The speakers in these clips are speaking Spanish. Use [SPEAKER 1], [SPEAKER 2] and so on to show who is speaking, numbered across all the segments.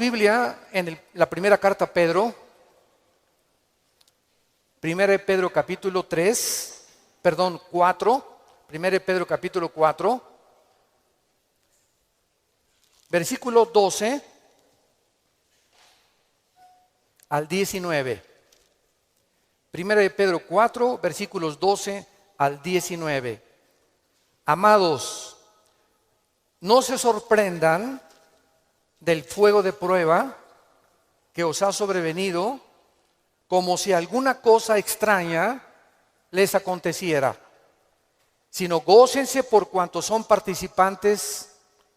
[SPEAKER 1] Biblia en la primera carta a Pedro, primera de Pedro capítulo 4, primera de Pedro capítulo 4, versículo 12 al 19. Primera de Pedro 4, versículos 12 al 19. Amados, no se sorprendan del fuego de prueba que os ha sobrevenido, como si alguna cosa extraña les aconteciera, sino gócense por cuanto son participantes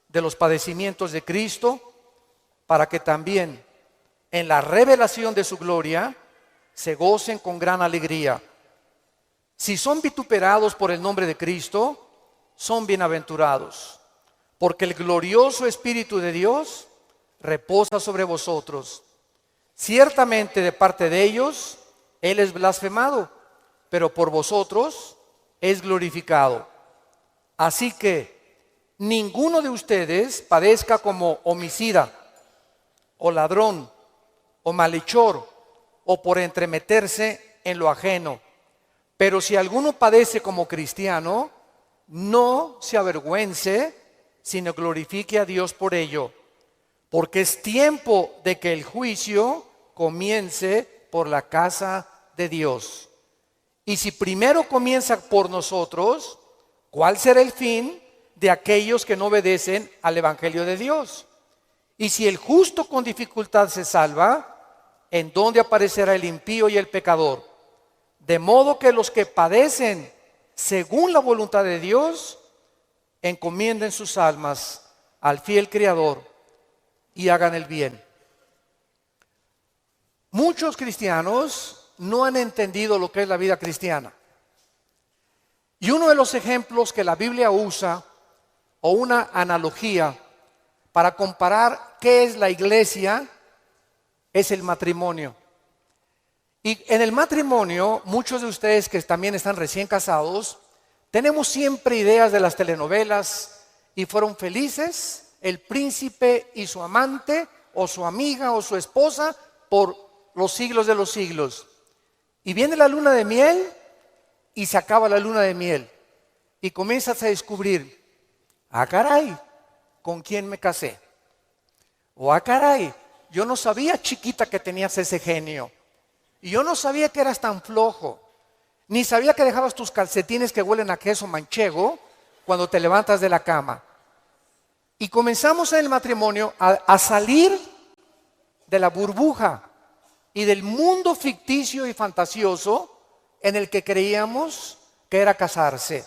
[SPEAKER 1] de los padecimientos de Cristo, para que también en la revelación de su gloria se gocen con gran alegría. Si son vituperados por el nombre de Cristo, son bienaventurados, porque el glorioso Espíritu de Dios reposa sobre vosotros. Ciertamente de parte de ellos Él es blasfemado, pero por vosotros es glorificado. Así que ninguno de ustedes padezca como homicida, o ladrón, o malhechor, o por entremeterse en lo ajeno. Pero si alguno padece como cristiano, no se avergüence, sino glorifique a Dios por ello. Porque es tiempo de que el juicio comience por la casa de Dios. Y si primero comienza por nosotros, ¿cuál será el fin de aquellos que no obedecen al Evangelio de Dios? Y si el justo con dificultad se salva, ¿en dónde aparecerá el impío y el pecador? De modo que los que padecen según la voluntad de Dios, encomienden sus almas al fiel Creador y hagan el bien. Muchos cristianos no han entendido lo que es la vida cristiana. Y uno de los ejemplos que la Biblia usa, o una analogía para comparar qué es la iglesia, es el matrimonio. Y en el matrimonio, muchos de ustedes que también están recién casados, tenemos siempre ideas de las telenovelas y fueron felices el príncipe y su amante, o su amiga o su esposa, por los siglos de los siglos. Y viene la luna de miel y se acaba la luna de miel. Y comienzas a descubrir, ah caray, ¿con quién me casé? O ah caray, yo no sabía, chiquita, que tenías ese genio. Y yo no sabía que eras tan flojo. Ni sabía que dejabas tus calcetines que huelen a queso manchego cuando te levantas de la cama. Y comenzamos en el matrimonio a salir de la burbuja y del mundo ficticio y fantasioso en el que creíamos que era casarse.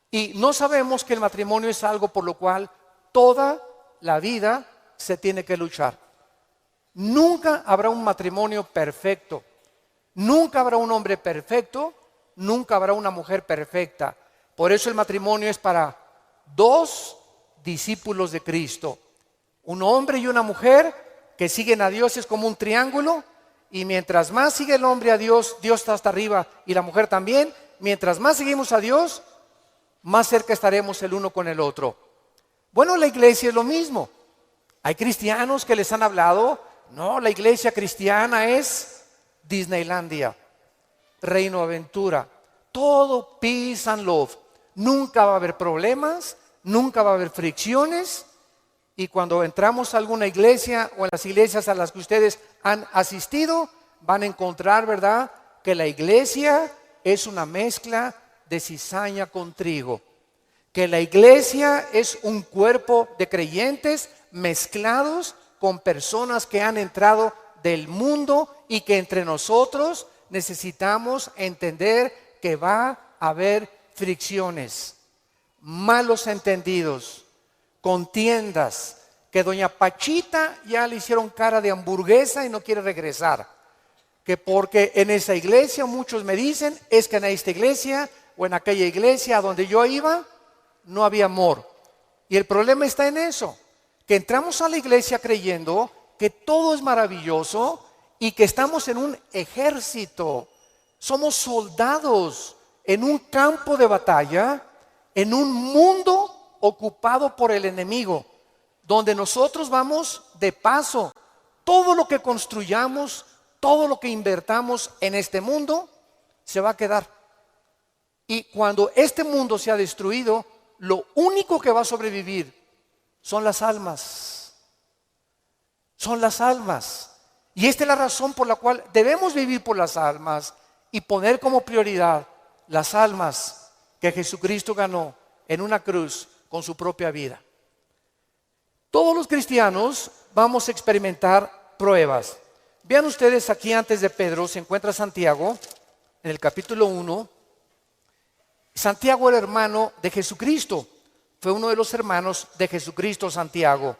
[SPEAKER 1] Y no sabemos que el matrimonio es algo por lo cual toda la vida se tiene que luchar. Nunca habrá un matrimonio perfecto. Nunca habrá un hombre perfecto. Nunca habrá una mujer perfecta. Por eso el matrimonio es para dos discípulos de Cristo. Un hombre y una mujer que siguen a Dios, es como un triángulo. Y mientras más sigue el hombre a Dios, Dios está hasta arriba y la mujer también. Mientras más seguimos a Dios, más cerca estaremos el uno con el otro. Bueno, la iglesia es lo mismo. Hay cristianos que les han hablado, no, la iglesia cristiana es Disneylandia, Reino Aventura, todo peace and love. Nunca va a haber problemas, nunca va a haber fricciones. Y cuando entramos a alguna iglesia o en las iglesias a las que ustedes han asistido, van a encontrar, ¿verdad?, que la iglesia es una mezcla de cizaña con trigo. Que la iglesia es un cuerpo de creyentes mezclados con personas que han entrado del mundo y que entre nosotros necesitamos entender que va a haber fricciones, malos entendidos, contiendas, que doña Pachita ya le hicieron cara de hamburguesa y no quiere regresar, que porque en esa iglesia, muchos me dicen, es que en esta iglesia o en aquella iglesia a donde yo iba no había amor. Y el problema está en eso, que entramos a la iglesia creyendo que todo es maravilloso y que estamos en un ejército, somos soldados en un campo de batalla, en un mundo ocupado por el enemigo, donde nosotros vamos de paso. Todo lo que construyamos, todo lo que invertamos en este mundo, se va a quedar. Y cuando este mundo sea destruido, lo único que va a sobrevivir son las almas. Son las almas. Y esta es la razón por la cual debemos vivir por las almas y poner como prioridad las almas que Jesucristo ganó en una cruz con su propia vida. Todos los cristianos vamos a experimentar pruebas. Vean ustedes aquí antes de Pedro se encuentra Santiago en el capítulo 1. Santiago era hermano de Jesucristo. Fue uno de los hermanos de Jesucristo, Santiago.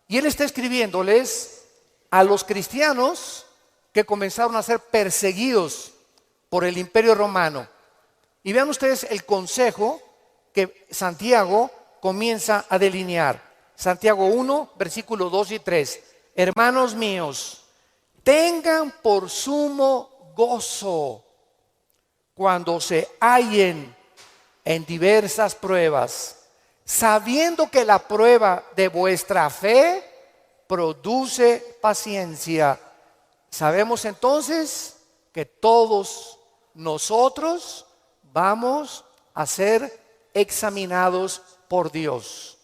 [SPEAKER 1] Y él está escribiéndoles a los cristianos que comenzaron a ser perseguidos por el Imperio Romano. Y vean ustedes el consejo que Santiago comienza a delinear. Santiago 1, versículos 2 y 3. Hermanos míos, tengan por sumo gozo cuando se hallen en diversas pruebas, sabiendo que la prueba de vuestra fe produce paciencia. Sabemos entonces que todos nosotros vamos a ser examinados por Dios.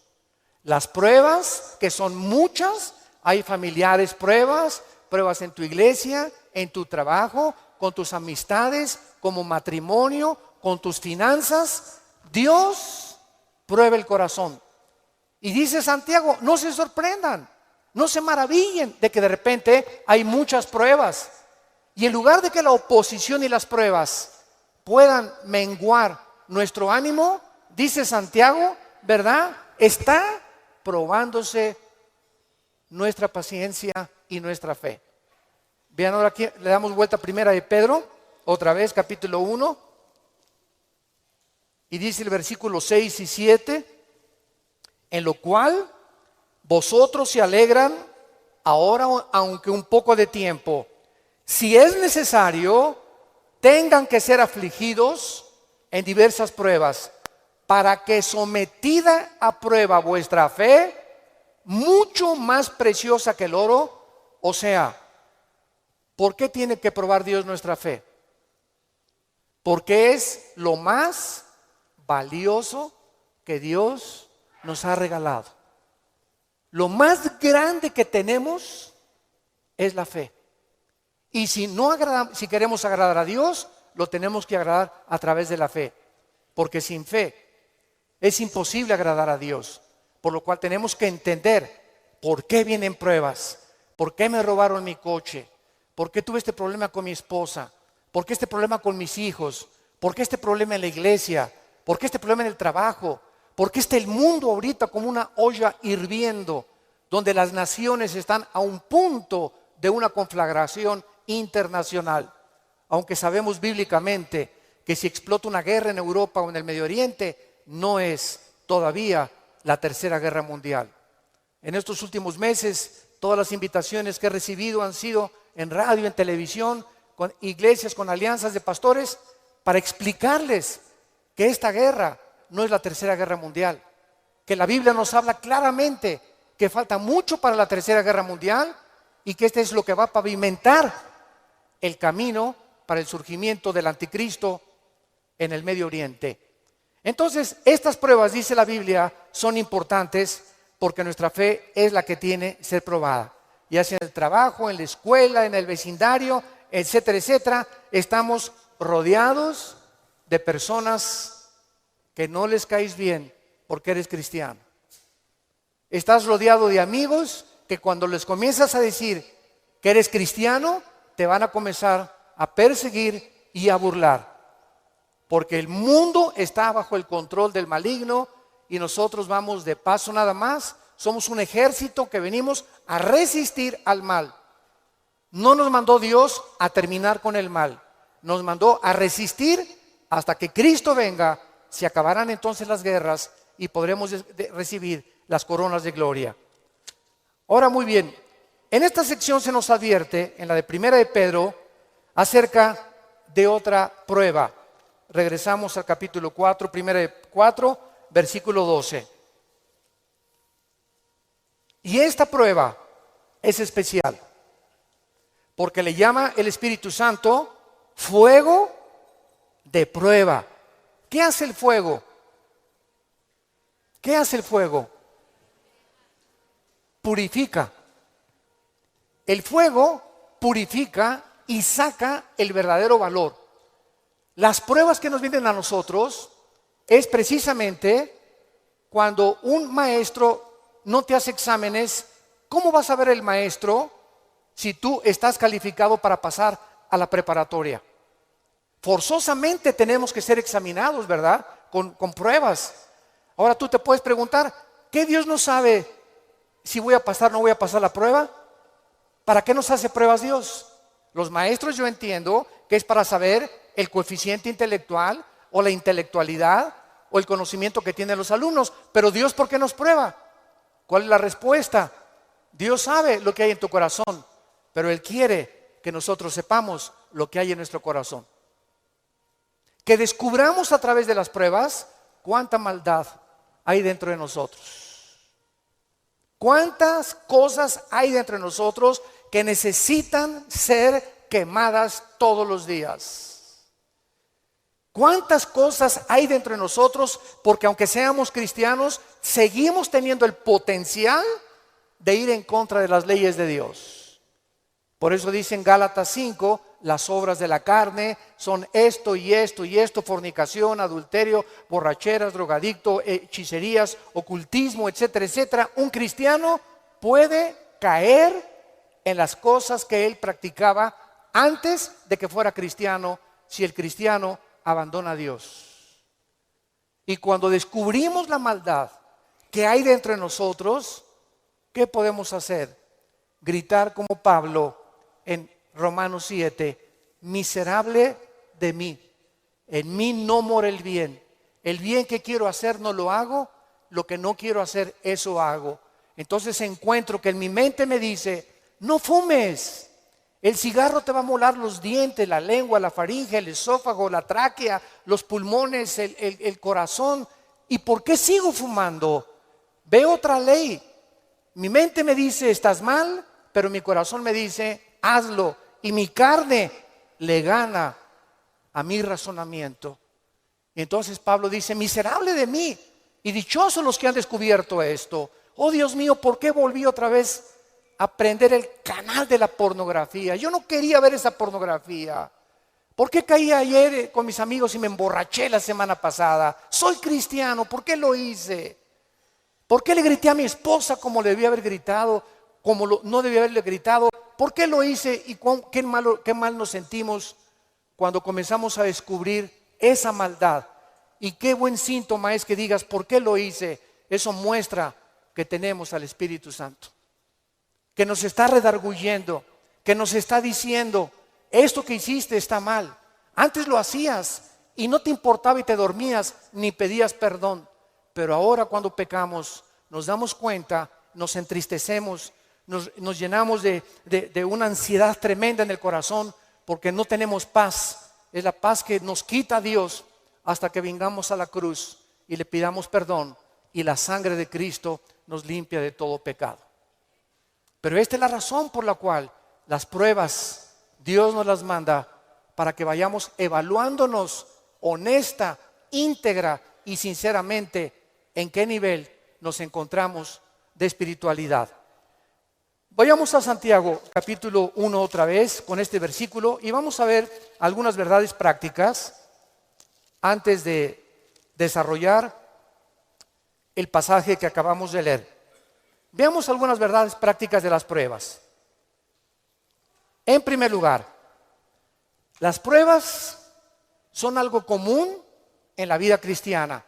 [SPEAKER 1] Las pruebas, que son muchas, hay familiares pruebas, pruebas en tu iglesia, en tu trabajo, con tus amistades, como matrimonio, con tus finanzas. Dios prueba el corazón. Y dice Santiago, no se sorprendan, no se maravillen de que de repente hay muchas pruebas. Y en lugar de que la oposición y las pruebas puedan menguar nuestro ánimo, dice Santiago, ¿verdad? Está probándose nuestra paciencia y nuestra fe. Vean ahora aquí, le damos vuelta a primera de Pedro, otra vez, capítulo 1. Y dice el versículo 6 y 7, en lo cual vosotros se alegran ahora, aunque un poco de tiempo, si es necesario, tengan que ser afligidos en diversas pruebas, para que sometida a prueba vuestra fe, mucho más preciosa que el oro, o sea, ¿por qué tiene que probar Dios nuestra fe? Porque es lo más valioso que Dios nos ha regalado. Lo más grande que tenemos es la fe. Y si queremos agradar a Dios, lo tenemos que agradar a través de la fe. Porque sin fe es imposible agradar a Dios. Por lo cual tenemos que entender por qué vienen pruebas, por qué me robaron mi coche, por qué tuve este problema con mi esposa, por qué este problema con mis hijos, por qué este problema en la iglesia, por qué este problema en el trabajo, por qué está el mundo ahorita como una olla hirviendo, donde las naciones están a un punto de una conflagración internacional. Aunque sabemos bíblicamente que si explota una guerra en Europa o en el Medio Oriente, no es todavía la tercera guerra mundial. En estos últimos meses, todas las invitaciones que he recibido han sido en radio, en televisión, con iglesias, con alianzas de pastores, para explicarles que esta guerra no es la tercera guerra mundial, que la Biblia nos habla claramente que falta mucho para la tercera guerra mundial y que este es lo que va a pavimentar el camino para el surgimiento del anticristo en el Medio Oriente. Entonces, estas pruebas, dice la Biblia, son importantes porque nuestra fe es la que tiene que ser probada. Ya sea en el trabajo, en la escuela, en el vecindario, etcétera, etcétera, estamos rodeados de personas que no les caes bien porque eres cristiano. Estás rodeado de amigos que cuando les comienzas a decir que eres cristiano, te van a comenzar a perseguir y a burlar. Porque el mundo está bajo el control del maligno y nosotros vamos de paso nada más. Somos un ejército que venimos a resistir al mal. No nos mandó Dios a terminar con el mal. Nos mandó a resistir hasta que Cristo venga. Se acabarán entonces las guerras y podremos recibir las coronas de gloria. Ahora muy bien, en esta sección se nos advierte, en la de Primera de Pedro, acerca de otra prueba. Regresamos al capítulo 4, Primera de 4, versículo 12. Y esta prueba es especial, porque le llama el Espíritu Santo fuego de prueba. ¿Qué hace el fuego? ¿Qué hace el fuego? Purifica. El fuego purifica y saca el verdadero valor. Las pruebas que nos vienen a nosotros es precisamente cuando un maestro no te hace exámenes. ¿Cómo vas a ver el maestro si tú estás calificado para pasar a la preparatoria? Forzosamente tenemos que ser examinados, ¿verdad? Con pruebas. Ahora tú te puedes preguntar, ¿qué Dios no sabe si voy a pasar o no voy a pasar la prueba? ¿Para qué nos hace pruebas Dios? Los maestros, yo entiendo que es para saber el coeficiente intelectual o la intelectualidad o el conocimiento que tienen los alumnos. Pero Dios, ¿por qué nos prueba? ¿Cuál es la respuesta? Dios sabe lo que hay en tu corazón, pero Él quiere que nosotros sepamos lo que hay en nuestro corazón. Que descubramos a través de las pruebas cuánta maldad hay dentro de nosotros. Cuántas cosas hay dentro de nosotros que necesitan ser quemadas todos los días. Cuántas cosas hay dentro de nosotros, porque aunque seamos cristianos, seguimos teniendo el potencial de ir en contra de las leyes de Dios. Por eso dice en Gálatas 5, las obras de la carne son esto y esto y esto: fornicación, adulterio, borracheras, drogadicto, hechicerías, ocultismo, etcétera, etcétera. Un cristiano puede caer en las cosas que él practicaba antes de que fuera cristiano, si el cristiano abandona a Dios. Y cuando descubrimos la maldad que hay dentro de nosotros, ¿qué podemos hacer? Gritar como Pablo en Romanos 7, miserable de mí, en mí no mora el bien. El bien que quiero hacer no lo hago, lo que no quiero hacer, eso hago. Entonces encuentro que en mi mente me dice, no fumes. El cigarro te va a molar los dientes, la lengua, la faringe, el esófago, la tráquea, los pulmones, el corazón. ¿Y por qué sigo fumando? Veo otra ley. Mi mente me dice, estás mal, pero mi corazón me dice, hazlo. Y mi carne le gana a mi razonamiento. Y entonces Pablo dice, miserable de mí, y dichosos los que han descubierto esto. Oh Dios mío, ¿por qué volví otra vez a prender el canal de la pornografía? Yo no quería ver esa pornografía. ¿Por qué caí ayer con mis amigos y me emborraché la semana pasada? Soy cristiano, ¿por qué lo hice? ¿Por qué le grité a mi esposa como le debía haber gritado, no debía haberle gritado? ¿Por qué lo hice? Y qué mal nos sentimos cuando comenzamos a descubrir esa maldad. Y qué buen síntoma es que digas, ¿por qué lo hice? Eso muestra que tenemos al Espíritu Santo, que nos está redarguyendo, que nos está diciendo, esto que hiciste está mal. Antes lo hacías y no te importaba y te dormías ni pedías perdón. Pero ahora cuando pecamos nos damos cuenta, nos entristecemos, nos llenamos de una ansiedad tremenda en el corazón porque no tenemos paz. Es la paz que nos quita Dios hasta que vengamos a la cruz y le pidamos perdón y la sangre de Cristo nos limpia de todo pecado. Pero esta es la razón por la cual las pruebas Dios nos las manda, para que vayamos evaluándonos honesta, íntegra y sinceramente en qué nivel nos encontramos de espiritualidad. Vayamos a Santiago capítulo 1 otra vez con este versículo y vamos a ver algunas verdades prácticas antes de desarrollar el pasaje que acabamos de leer. Veamos algunas verdades prácticas de las pruebas. En primer lugar, las pruebas son algo común en la vida cristiana.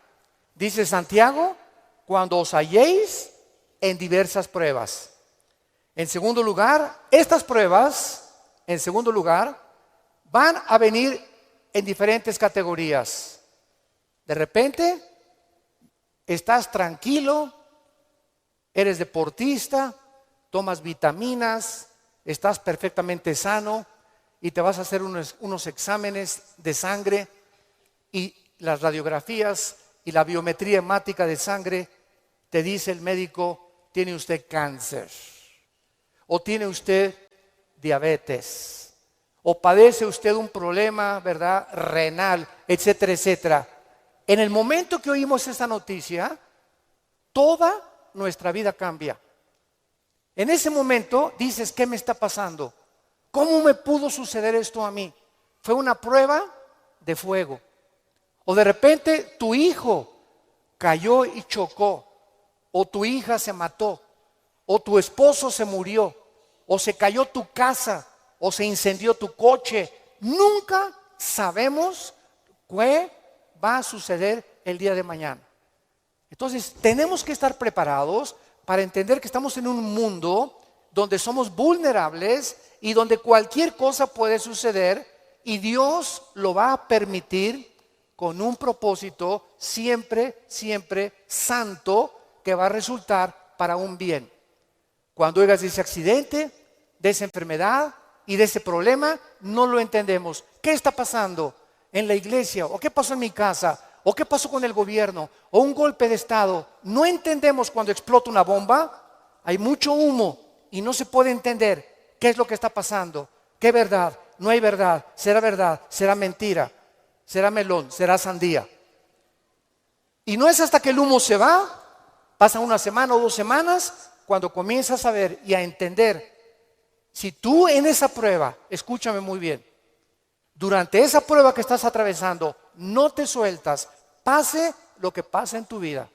[SPEAKER 1] Dice Santiago, cuando os halléis en diversas pruebas. En segundo lugar, estas pruebas, van a venir en diferentes categorías. De repente, estás tranquilo, eres deportista, tomas vitaminas, estás perfectamente sano y te vas a hacer unos exámenes de sangre y las radiografías y la biometría hemática de sangre te dice el médico tiene usted cáncer, o tiene usted diabetes, o padece usted un problema, ¿verdad?, renal, etcétera, etcétera. En el momento que oímos esta noticia, toda nuestra vida cambia. En ese momento dices, ¿qué me está pasando? ¿Cómo me pudo suceder esto a mí? Fue una prueba de fuego. O de repente tu hijo cayó y chocó, o tu hija se mató, o tu esposo se murió, o se cayó tu casa, o se incendió tu coche. Nunca sabemos qué va a suceder el día de mañana. Entonces tenemos que estar preparados para entender que estamos en un mundo donde somos vulnerables y donde cualquier cosa puede suceder, y Dios lo va a permitir con un propósito siempre, siempre santo, que va a resultar para un bien. Cuando oigas de ese accidente, de esa enfermedad y de ese problema, no lo entendemos. ¿Qué está pasando en la iglesia? ¿O qué pasó en mi casa? ¿O qué pasó con el gobierno? ¿O un golpe de estado? No entendemos cuando explota una bomba. Hay mucho humo y no se puede entender qué es lo que está pasando. ¿Qué verdad? No hay verdad. ¿Será mentira? ¿Será melón? ¿Será sandía? Y no es hasta que el humo se va, pasa una semana o 2 semanas, cuando comienzas a ver y a entender. Si tú en esa prueba, escúchame muy bien, durante esa prueba que estás atravesando, no te sueltas, pase lo que pase en tu vida.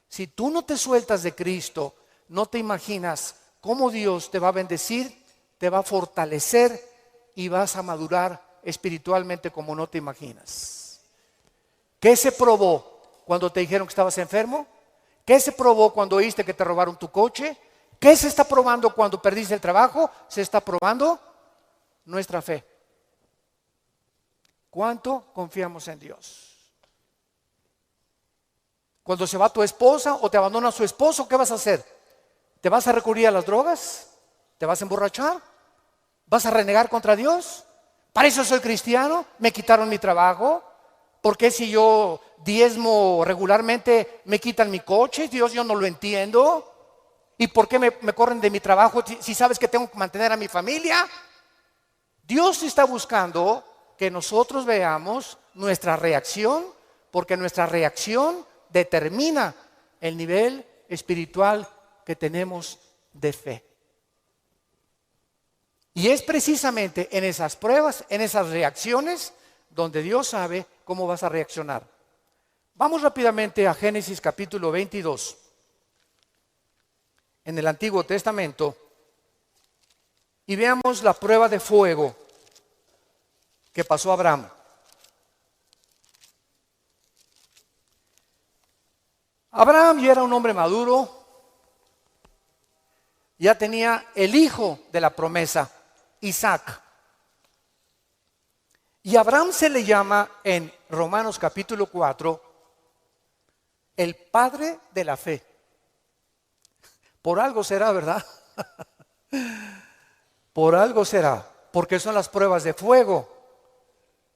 [SPEAKER 1] Si tú no te sueltas de Cristo, no te imaginas cómo Dios te va a bendecir, te va a fortalecer y vas a madurar espiritualmente como no te imaginas. ¿Qué se probó cuando te dijeron que estabas enfermo? ¿Qué se probó cuando oíste que te robaron tu coche? ¿Qué se está probando cuando perdiste el trabajo? Se está probando nuestra fe. ¿Cuánto confiamos en Dios? Cuando se va tu esposa o te abandona su esposo, ¿qué vas a hacer? ¿Te vas a recurrir a las drogas? ¿Te vas a emborrachar? ¿Vas a renegar contra Dios? ¿Para eso soy cristiano? ¿Me quitaron mi trabajo? ¿Por qué si yo diezmo regularmente me quitan mi coche? Dios, yo no lo entiendo. ¿Y por qué me corren de mi trabajo si sabes que tengo que mantener a mi familia? Dios está buscando que nosotros veamos nuestra reacción, porque nuestra reacción determina el nivel espiritual que tenemos de fe. Y es precisamente en esas pruebas, en esas reacciones, donde Dios sabe cómo vas a reaccionar. Vamos rápidamente a Génesis capítulo 22. En el Antiguo Testamento, y veamos la prueba de fuego que pasó a Abraham. Abraham ya era un hombre maduro, ya tenía el hijo de la promesa, Isaac. Y Abraham se le llama en Romanos capítulo 4 el padre de la fe. Por algo será, ¿verdad? Por algo será, porque son las pruebas de fuego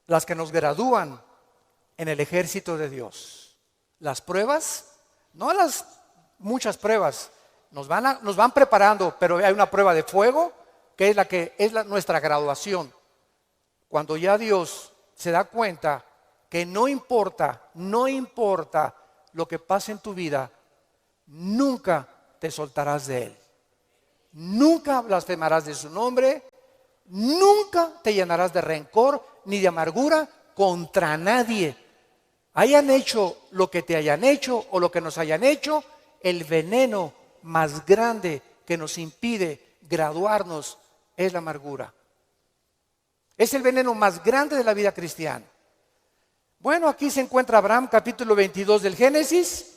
[SPEAKER 1] las que nos gradúan en el ejército de Dios. Las pruebas, no las muchas pruebas, nos van preparando, pero hay una prueba de fuego que es nuestra graduación. Cuando ya Dios se da cuenta que no importa lo que pase en tu vida, nunca te soltarás de Él. Nunca blasfemarás de su nombre, nunca te llenarás de rencor ni de amargura contra nadie. Hayan hecho lo que te hayan hecho o lo que nos hayan hecho, el veneno más grande que nos impide graduarnos es la amargura. Es el veneno más grande de la vida cristiana. Bueno, aquí se encuentra Abraham, capítulo 22 del Génesis,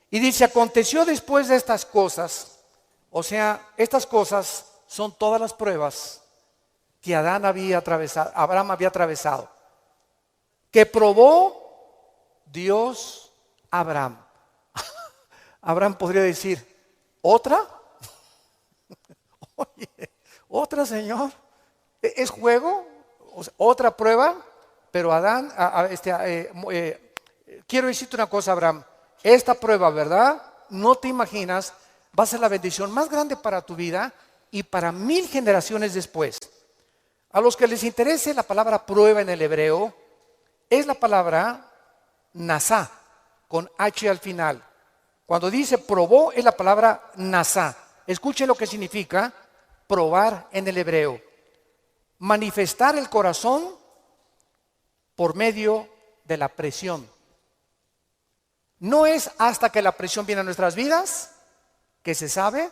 [SPEAKER 1] y dice: aconteció después de estas cosas, o sea, estas cosas son todas las pruebas que Abraham había atravesado, que probó Dios a Abraham. Abraham podría decir: ¿otra? Oye, ¿otra, Señor? ¿Es juego? O sea, ¿otra prueba? Pero Adán, quiero decirte una cosa, Abraham. Esta prueba, ¿verdad? No te imaginas va a ser la bendición más grande para tu vida y para 1000 generaciones después. A los que les interese la palabra prueba en el hebreo, es la palabra nasá, con H al final. Cuando dice probó, es la palabra nasá. Escuchen lo que significa probar en el hebreo. Manifestar el corazón por medio de la presión. No es hasta que la presión viene a nuestras vidas que se sabe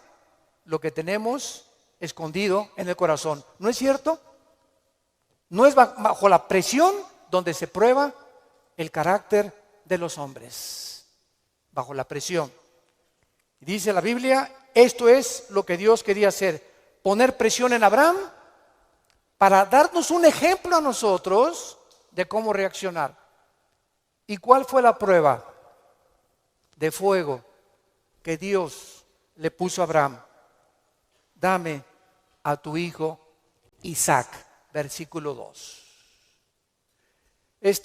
[SPEAKER 1] lo que tenemos escondido en el corazón. ¿No es cierto? No es bajo la presión donde se prueba el carácter de los hombres. Bajo la presión. Dice la Biblia, esto es lo que Dios quería hacer. Poner presión en Abraham para darnos un ejemplo a nosotros de cómo reaccionar. ¿Y cuál fue la prueba de fuego que Dios le puso a Abraham? Dame a tu hijo Isaac, versículo 2.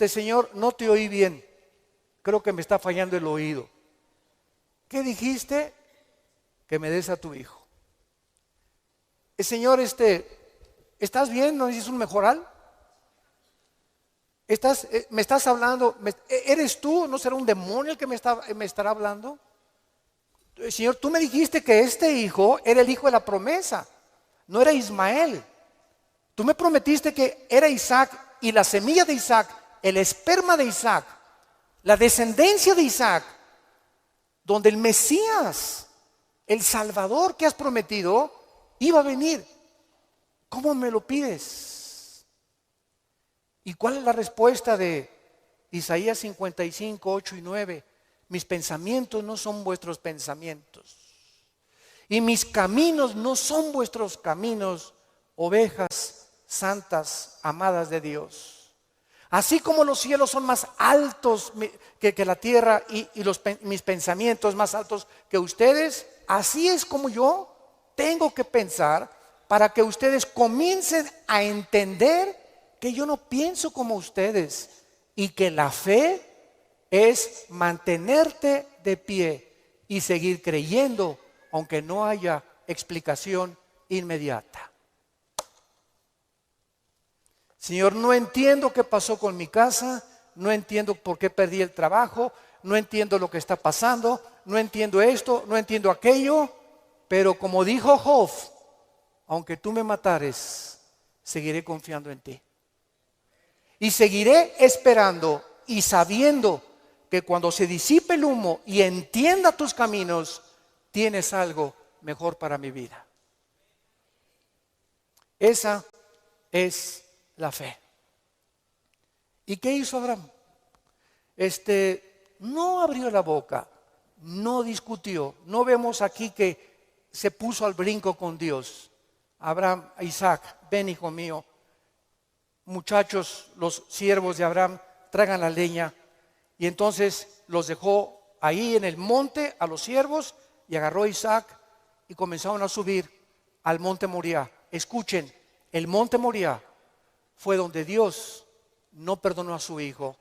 [SPEAKER 1] Señor, no te oí bien, creo que me está fallando el oído. ¿Qué dijiste? Que me des a tu hijo. Señor, ¿estás bien? ¿No necesitas un mejoral? ¿Me estás hablando? ¿Eres tú? ¿No será un demonio el que me estará hablando? Señor, tú me dijiste que este hijo era el hijo de la promesa, no era Ismael. Tú me prometiste que era Isaac y la semilla de Isaac, el esperma de Isaac, la descendencia de Isaac, donde el Mesías, el Salvador que has prometido, iba a venir. ¿Cómo me lo pides? ¿Y cuál es la respuesta de Isaías 55, 8 y 9? Mis pensamientos no son vuestros pensamientos, y mis caminos no son vuestros caminos, ovejas santas, amadas de Dios. Así como los cielos son más altos que la tierra y mis pensamientos más altos que ustedes, así es como yo tengo que pensar para que ustedes comiencen a entender que yo no pienso como ustedes y que la fe es mantenerte de pie y seguir creyendo aunque no haya explicación inmediata. Señor, no entiendo qué pasó con mi casa, no entiendo por qué perdí el trabajo, no entiendo lo que está pasando, no entiendo esto, no entiendo aquello, pero como dijo Job, aunque tú me matares, seguiré confiando en ti. Y seguiré esperando y sabiendo que cuando se disipe el humo y entienda tus caminos, tienes algo mejor para mi vida. Esa es la fe. ¿Y qué hizo Abraham? No abrió la boca, no discutió. No vemos aquí que se puso al brinco con Dios. Abraham, Isaac, ven hijo mío. Muchachos, los siervos de Abraham, traigan la leña. Y entonces los dejó ahí en el monte a los siervos y agarró a Isaac y comenzaron a subir al monte Moriah. Escuchen, el monte Moriah fue donde Dios no perdonó a su hijo.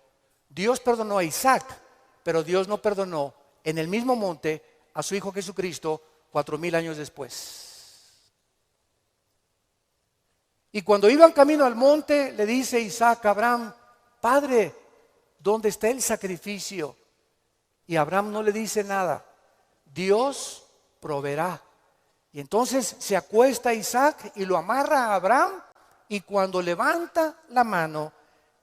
[SPEAKER 1] Dios perdonó a Isaac, pero Dios no perdonó en el mismo monte a su hijo Jesucristo 4000 años después. Y cuando iban camino al monte, le dice Isaac a Abraham: Padre, ¿dónde está el sacrificio? Y Abraham no le dice nada. Dios proveerá. Y entonces se acuesta Isaac y lo amarra a Abraham. Y cuando levanta la mano,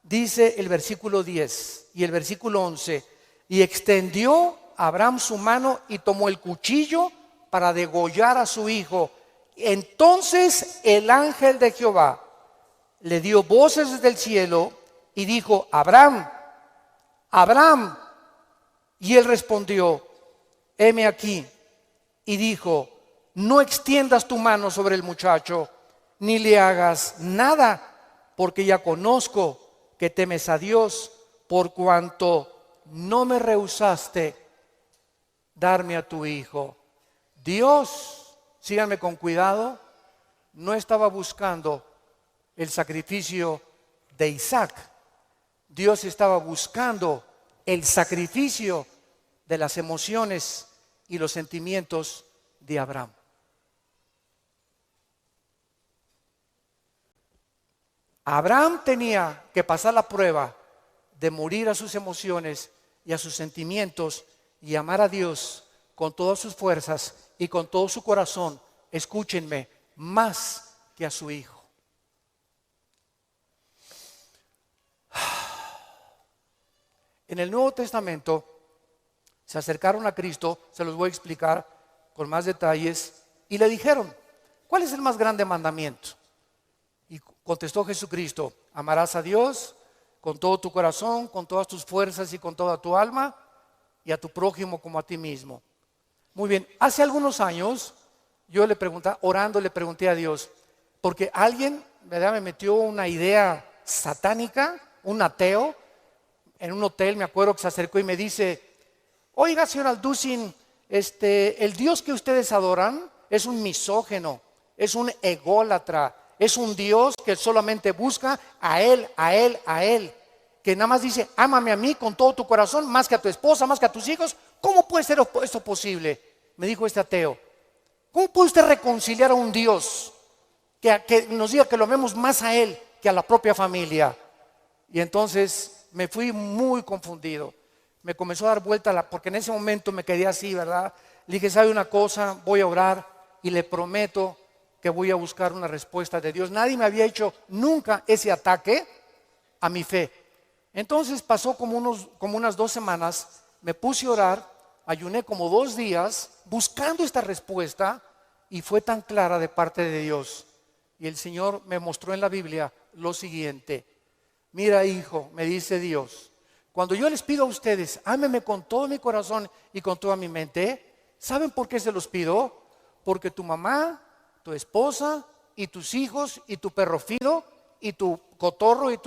[SPEAKER 1] dice el versículo 10 y el versículo 11, y extendió Abraham su mano y tomó el cuchillo para degollar a su hijo. Entonces el ángel de Jehová le dio voces desde el cielo y dijo: Abraham, Abraham. Y él respondió: heme aquí. Y dijo: no extiendas tu mano sobre el muchacho, ni le hagas nada, porque ya conozco que temes a Dios, por cuanto no me rehusaste darme a tu hijo. Dios, síganme con cuidado, no estaba buscando el sacrificio de Isaac. Dios estaba buscando el sacrificio de las emociones y los sentimientos de Abraham. Abraham tenía que pasar la prueba de morir a sus emociones y a sus sentimientos y amar a Dios con todas sus fuerzas y con todo su corazón, escúchenme, más que a su hijo. En el Nuevo Testamento se acercaron a Cristo, se los voy a explicar con más detalles, y le dijeron, ¿cuál es el más grande mandamiento? Y contestó Jesucristo, amarás a Dios con todo tu corazón, con todas tus fuerzas y con toda tu alma, y a tu prójimo como a ti mismo. Muy bien, hace algunos años yo le pregunté, orando le pregunté a Dios, porque alguien, ¿verdad?, me metió una idea satánica, un ateo, en un hotel, me acuerdo que se acercó y me dice, oiga, señor Alducin, el Dios que ustedes adoran es un misógeno, es un ególatra, es un Dios que solamente busca a Él, que nada más dice, ámame a mí con todo tu corazón, más que a tu esposa, más que a tus hijos. ¿Cómo puede ser esto posible? Me dijo este ateo. ¿Cómo puede usted reconciliar a un Dios que nos diga que lo amemos más a Él que a la propia familia? Y entonces me fui muy confundido. Me comenzó a dar vuelta, porque en ese momento me quedé así, ¿verdad? Le dije, ¿sabe una cosa? Voy a orar y le prometo que voy a buscar una respuesta de Dios. Nadie me había hecho nunca ese ataque a mi fe. Entonces pasó como unas 2 semanas, me puse a orar, ayuné como 2 días buscando esta respuesta y fue tan clara de parte de Dios. Y el Señor me mostró en la Biblia lo siguiente. Mira, hijo, me dice Dios, cuando yo les pido a ustedes, ámenme con todo mi corazón y con toda mi mente, ¿saben por qué se los pido? Porque tu mamá, tu esposa y tus hijos y tu perro fido y tu cotorro y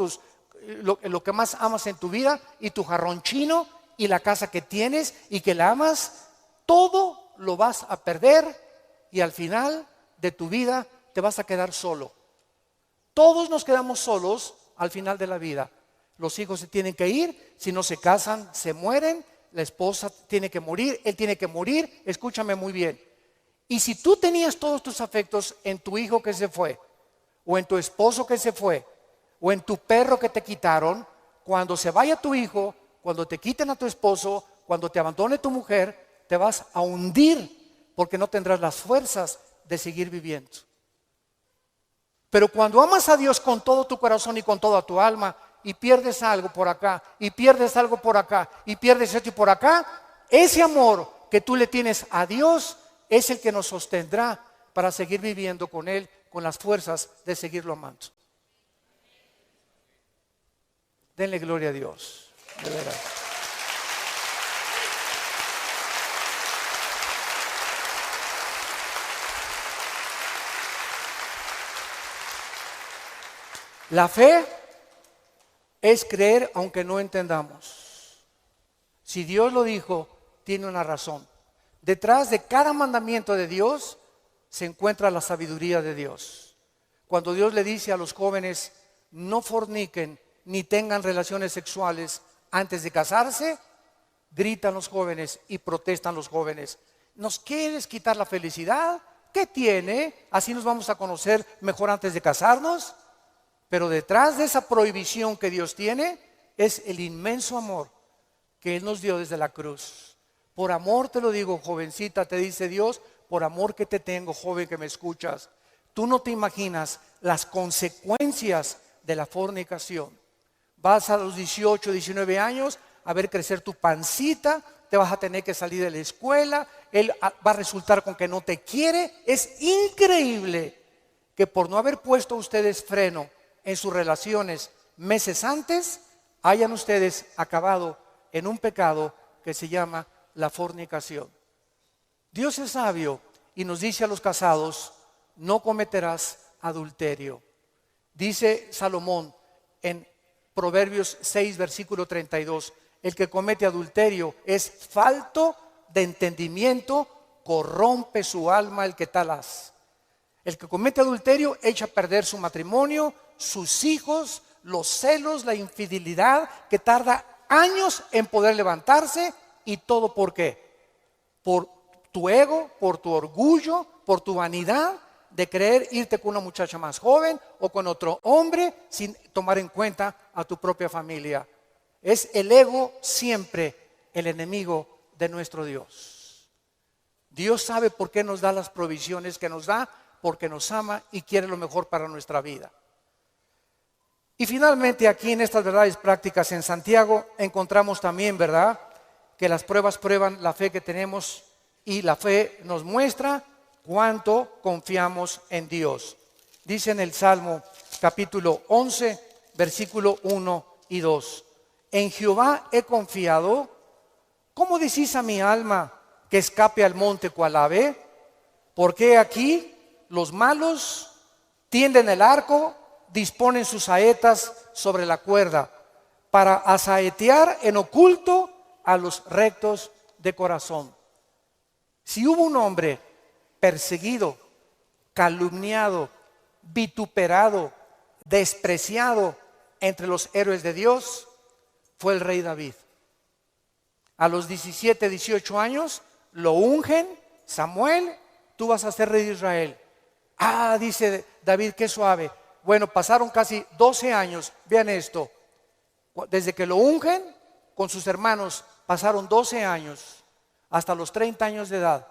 [SPEAKER 1] lo que más amas en tu vida y tu jarrón chino y la casa que tienes y que la amas, todo lo vas a perder y al final de tu vida te vas a quedar solo. Todos nos quedamos solos al final de la vida. Los hijos se tienen que ir, si no se casan, se mueren, la esposa tiene que morir, él tiene que morir, escúchame muy bien. Y si tú tenías todos tus afectos en tu hijo que se fue, o en tu esposo que se fue, o en tu perro que te quitaron, cuando se vaya tu hijo, cuando te quiten a tu esposo, cuando te abandone tu mujer, te vas a hundir porque no tendrás las fuerzas de seguir viviendo. Pero cuando amas a Dios con todo tu corazón y con toda tu alma y pierdes algo por acá y pierdes algo por acá y pierdes esto y por acá, ese amor que tú le tienes a Dios es el que nos sostendrá para seguir viviendo con Él, con las fuerzas de seguirlo amando. Denle gloria a Dios, de veras. La fe es creer aunque no entendamos. Si Dios lo dijo, tiene una razón. Detrás de cada mandamiento de Dios se encuentra la sabiduría de Dios. Cuando Dios le dice a los jóvenes, no forniquen ni tengan relaciones sexuales antes de casarse, gritan los jóvenes y protestan los jóvenes. ¿Nos quieres quitar la felicidad? ¿Qué tiene? ¿Así nos vamos a conocer mejor antes de casarnos? Pero detrás de esa prohibición que Dios tiene es el inmenso amor que Él nos dio desde la cruz. Por amor te lo digo, jovencita, te dice Dios, por amor que te tengo, joven que me escuchas. Tú no te imaginas las consecuencias de la fornicación. Vas a los 18, 19 años a ver crecer tu pancita, te vas a tener que salir de la escuela, él va a resultar con que no te quiere. Es increíble que por no haber puesto ustedes freno en sus relaciones meses antes, hayan ustedes acabado en un pecado que se llama la fornicación. Dios es sabio y nos dice a los casados, no cometerás adulterio. Dice Salomón en Proverbios 6, versículo 32, el que comete adulterio es falto de entendimiento, corrompe su alma el que tal hace. El que comete adulterio echa a perder su matrimonio, sus hijos, los celos, la infidelidad, que tarda años en poder levantarse. ¿Y todo por qué? Por tu ego, por tu orgullo, por tu vanidad de creer irte con una muchacha más joven o con otro hombre sin tomar en cuenta a tu propia familia. Es el ego siempre el enemigo de nuestro Dios. Dios sabe por qué nos da las provisiones que nos da, porque nos ama y quiere lo mejor para nuestra vida. Y finalmente aquí en estas verdades prácticas en Santiago encontramos también, ¿verdad?, que las pruebas prueban la fe que tenemos y la fe nos muestra cuánto confiamos en Dios. Dice en el Salmo capítulo 11, versículo 1 y 2. En Jehová he confiado. ¿Cómo decís a mi alma que escape al monte cual ave? Porque aquí los malos tienden el arco, disponen sus saetas sobre la cuerda para asaetear en oculto a los rectos de corazón. Si hubo un hombre perseguido, calumniado, vituperado, despreciado entre los héroes de Dios, fue el rey David. A los 17, 18 años lo ungen, Samuel, tú vas a ser rey de Israel. Ah, dice David, qué suave. Bueno, pasaron casi 12 años, vean esto, desde que lo ungen con sus hermanos, pasaron 12 años, hasta los 30 años de edad,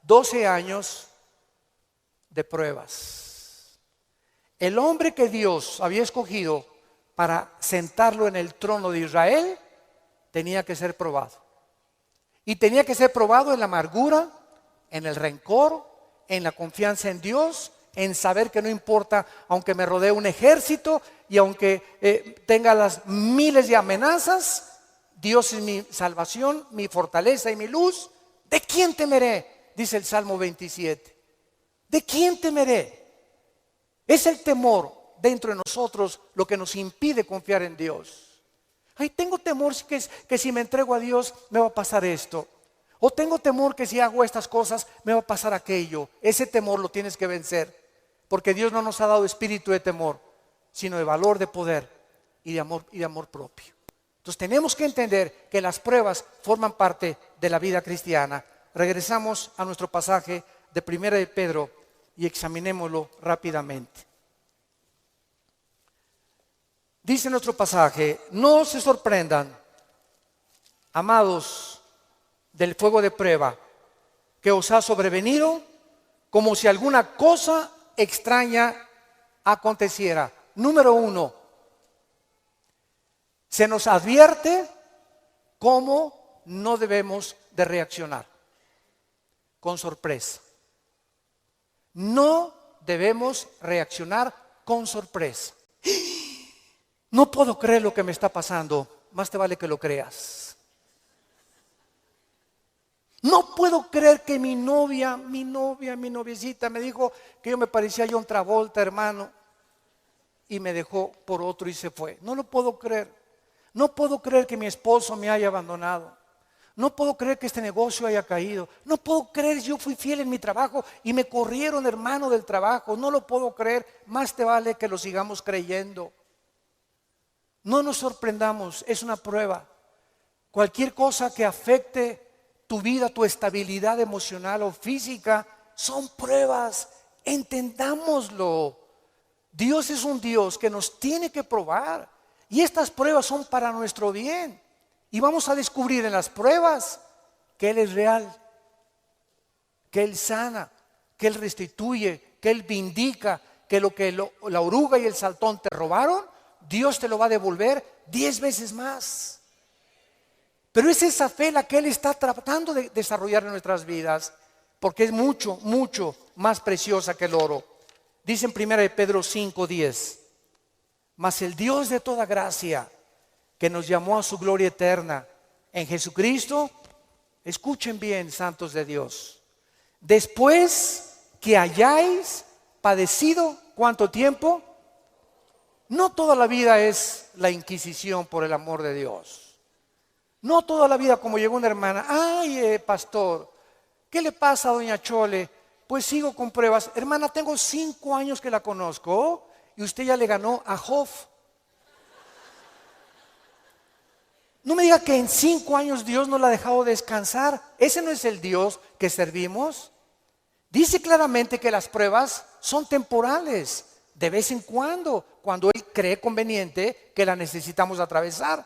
[SPEAKER 1] 12 años de pruebas. El hombre que Dios había escogido para sentarlo en el trono de Israel, tenía que ser probado. Y tenía que ser probado en la amargura, en el rencor, en la confianza en Dios, en saber que no importa, aunque me rodee un ejército y aunque tenga las miles de amenazas, Dios es mi salvación, mi fortaleza y mi luz. ¿De quién temeré? Dice el Salmo 27. ¿De quién temeré? Es el temor dentro de nosotros lo que nos impide confiar en Dios. Ay, tengo temor que si me entrego a Dios me va a pasar esto. O tengo temor que si hago estas cosas me va a pasar aquello. Ese temor lo tienes que vencer. Porque Dios no nos ha dado espíritu de temor, sino de valor, de poder y de amor propio. Entonces tenemos que entender que las pruebas forman parte de la vida cristiana. Regresamos a nuestro pasaje de Primera de Pedro y examinémoslo rápidamente. Dice nuestro pasaje: no se sorprendan, amados, del fuego de prueba que os ha sobrevenido, como si alguna cosa extraña aconteciera. Número 1, se nos advierte cómo no debemos de reaccionar. Con sorpresa. No debemos reaccionar con sorpresa. No puedo creer lo que me está pasando. Más te vale que lo creas. No puedo creer que mi noviecita me dijo que yo me parecía a John Travolta, hermano, y me dejó por otro y se fue. No lo puedo creer. No puedo creer que mi esposo me haya abandonado. No puedo creer que este negocio haya caído. No puedo creer, yo fui fiel en mi trabajo y me corrieron, hermano, del trabajo. No lo puedo creer. Más te vale que lo sigamos creyendo. No nos sorprendamos, es una prueba. Cualquier cosa que afecte tu vida, tu estabilidad emocional o física, son pruebas. Entendámoslo. Dios es un Dios que nos tiene que probar. Y estas pruebas son para nuestro bien. Y vamos a descubrir en las pruebas que Él es real, que Él sana, que Él restituye, que Él vindica, que lo que la oruga y el saltón te robaron, Dios te lo va a devolver 10 veces más. Pero es esa fe la que Él está tratando de desarrollar en nuestras vidas, porque es mucho, mucho más preciosa que el oro. Dice en 1 Pedro 5:10, mas el Dios de toda gracia, que nos llamó a su gloria eterna en Jesucristo, escuchen bien, santos de Dios, después que hayáis padecido, ¿cuánto tiempo? No toda la vida es la inquisición por el amor de Dios. No toda la vida, como llegó una hermana, ay, pastor, ¿qué le pasa a doña Chole? Pues sigo con pruebas. Hermana, tengo 5 años que la conozco y usted ya le ganó a Job. No me diga que en 5 años Dios no la ha dejado descansar. Ese no es el Dios que servimos. Dice claramente que las pruebas son temporales, de vez en cuando Él cree conveniente que la necesitamos atravesar.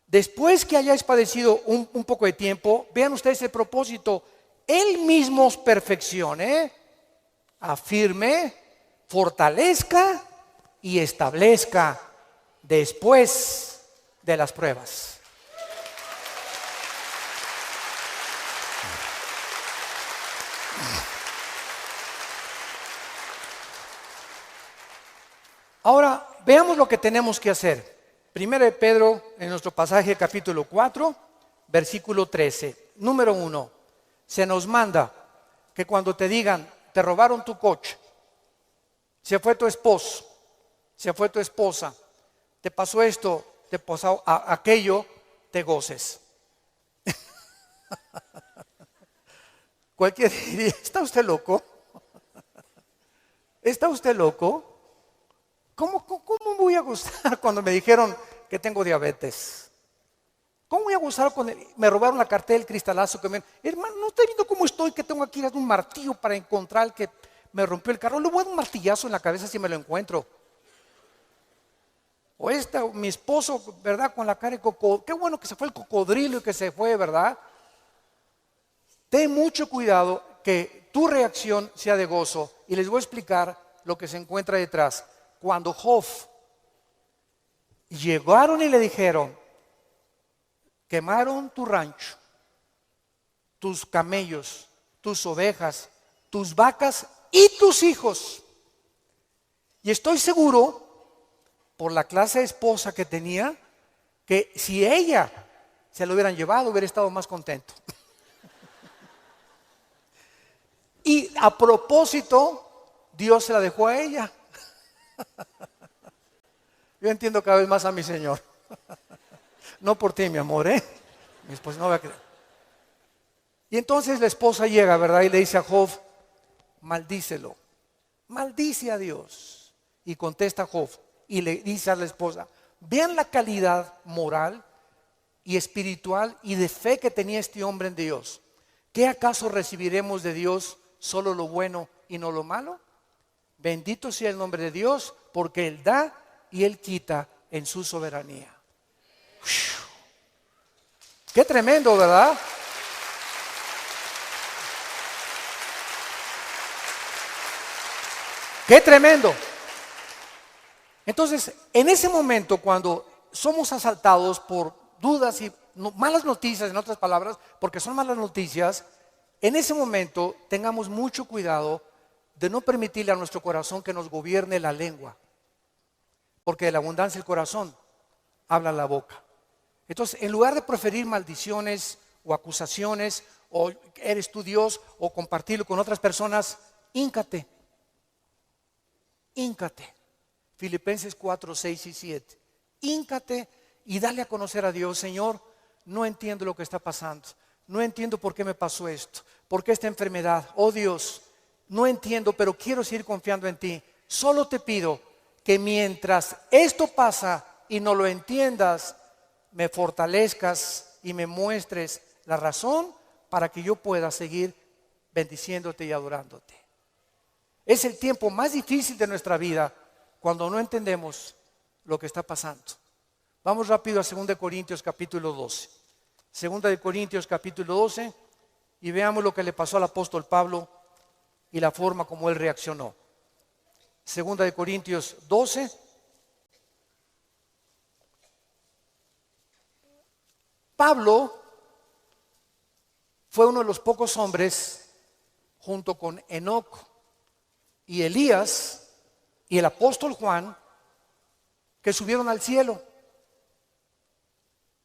[SPEAKER 1] Después que hayáis padecido un poco de tiempo, vean ustedes el propósito. Él mismo os perfeccione, afirme, fortalezca y establezca después de las pruebas. Ahora, veamos lo que tenemos que hacer. Primero de Pedro, en nuestro pasaje capítulo 4, versículo 13. Número 1, se nos manda que cuando te digan, te robaron tu coche, se fue tu esposo, se fue tu esposa, te pasó esto, te pasó aquello, te goces. Cualquiera diría, ¿está usted loco? ¿Está usted loco? ¿Cómo voy a gozar cuando me dijeron que tengo diabetes? ¿Cómo voy a gozar cuando me robaron la cartera del cristalazo? Hermano, ¿no está viendo cómo estoy? Que tengo aquí un martillo para encontrar el que me rompió el carro. Le voy a dar un martillazo en la cabeza si me lo encuentro. O mi esposo, ¿verdad? Con la cara de cocodrilo. Qué bueno que se fue el cocodrilo y que se fue, ¿verdad? Ten mucho cuidado que tu reacción sea de gozo. Y les voy a explicar lo que se encuentra detrás. Cuando Job llegaron y le dijeron, quemaron tu rancho, tus camellos, tus ovejas, tus vacas y tus hijos. Y estoy seguro, por la clase de esposa que tenía, que si ella se lo hubieran llevado, hubiera estado más contento. Y a propósito, Dios se la dejó a ella. Yo entiendo cada vez más a mi Señor. No por ti, mi amor, mi esposa no va a creer. Y entonces la esposa llega, ¿verdad? Y le dice a Job, maldícelo, maldice a Dios. Y contesta Job y le dice a la esposa, vean la calidad moral y espiritual y de fe que tenía este hombre en Dios. ¿Qué acaso recibiremos de Dios solo lo bueno y no lo malo? Bendito sea el nombre de Dios, porque Él da y Él quita en su soberanía. Qué tremendo, ¿verdad? Qué tremendo. Entonces, en ese momento, cuando somos asaltados por dudas y malas noticias, en otras palabras, porque son malas noticias, en ese momento tengamos mucho cuidado de no permitirle a nuestro corazón que nos gobierne la lengua, porque de la abundancia del corazón habla la boca. Entonces, en lugar de proferir maldiciones o acusaciones, o eres tú Dios, o compartirlo con otras personas, híncate. Filipenses 4, 6 y 7. Híncate y dale a conocer a Dios. Señor, no entiendo lo que está pasando. No entiendo por qué me pasó esto. ¿Por qué esta enfermedad? Oh Dios, no entiendo, pero quiero seguir confiando en ti. Solo te pido que mientras esto pasa y no lo entiendas, me fortalezcas y me muestres la razón para que yo pueda seguir bendiciéndote y adorándote. Es el tiempo más difícil de nuestra vida cuando no entendemos lo que está pasando. Vamos rápido a 2 Corintios capítulo 12. 2 Corintios capítulo 12 y veamos lo que le pasó al apóstol Pablo y la forma como él reaccionó. 2 Corintios 12. Pablo fue uno de los pocos hombres, junto con Enoc y Elías y el apóstol Juan, que subieron al cielo.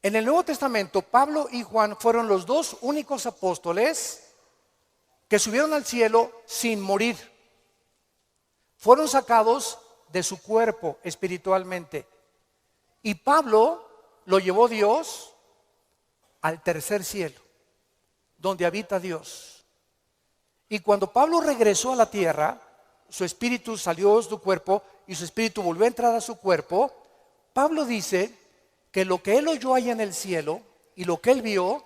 [SPEAKER 1] En el Nuevo Testamento, Pablo y Juan fueron los dos únicos apóstoles que subieron al cielo sin morir. Fueron sacados de su cuerpo espiritualmente. Y Pablo lo llevó Dios al tercer cielo, donde habita Dios. Y cuando Pablo regresó a la tierra, su espíritu salió de su cuerpo y su espíritu volvió a entrar a su cuerpo. Pablo dice que lo que él oyó allá en el cielo y lo que él vio,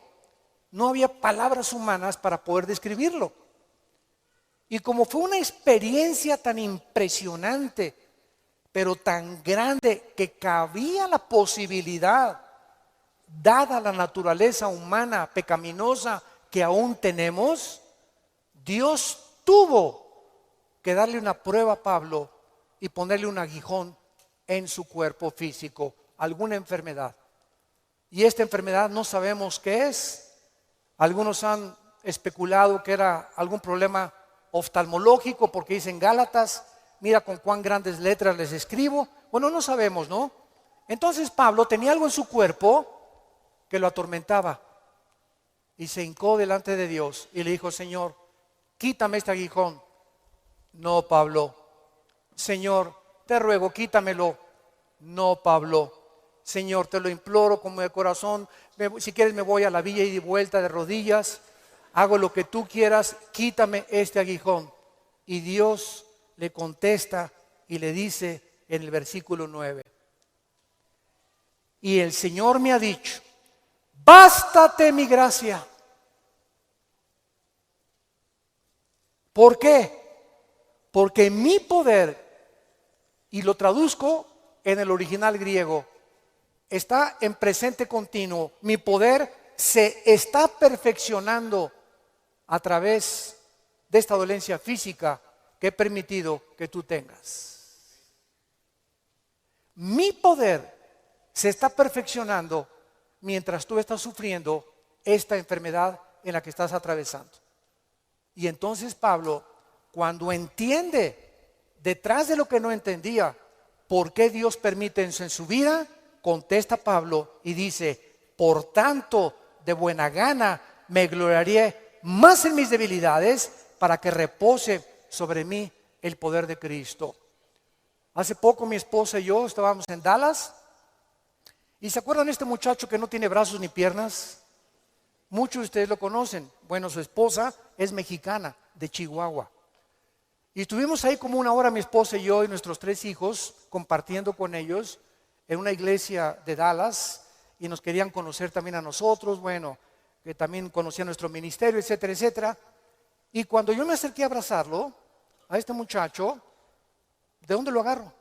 [SPEAKER 1] no había palabras humanas para poder describirlo. Y como fue una experiencia tan impresionante, pero tan grande, que cabía la posibilidad, dada la naturaleza humana pecaminosa que aún tenemos, Dios tuvo que darle una prueba a Pablo y ponerle un aguijón en su cuerpo físico, alguna enfermedad. Y esta enfermedad no sabemos qué es. Algunos han especulado que era algún problema oftalmológico, porque dicen Gálatas, mira con cuán grandes letras les escribo. Bueno, no sabemos, ¿no? Entonces Pablo tenía algo en su cuerpo que lo atormentaba y se hincó delante de Dios y le dijo: Señor, quítame este aguijón. No, Pablo. Señor, te ruego, quítamelo. No, Pablo. Señor, te lo imploro como de corazón. Si quieres me voy a la villa y de vuelta de rodillas. Hago lo que tú quieras, quítame este aguijón. Y Dios le contesta y le dice en el versículo 9: y el Señor me ha dicho, bástate mi gracia. ¿Por qué? Porque mi poder, y lo traduzco en el original griego, está en presente continuo. Mi poder se está perfeccionando a través de esta dolencia física que he permitido que tú tengas. Mi poder se está perfeccionando mientras tú estás sufriendo esta enfermedad en la que estás atravesando. Y entonces Pablo, cuando entiende, detrás de lo que no entendía, por qué Dios permite eso en su vida, contesta Pablo y dice: por tanto, de buena gana me gloriaré más en mis debilidades, para que repose sobre mí el poder de Cristo. Hace poco mi esposa y yo estábamos en Dallas, y ¿se acuerdan de este muchacho que no tiene brazos ni piernas? Muchos de ustedes lo conocen. Bueno, su esposa es mexicana, de Chihuahua. Y estuvimos ahí como una hora mi esposa y yo y nuestros 3 hijos compartiendo con ellos en una iglesia de Dallas, y nos querían conocer también a nosotros, bueno, que también conocían nuestro ministerio, etcétera, etcétera. Y cuando yo me acerqué a abrazarlo, a este muchacho, ¿de dónde lo agarro?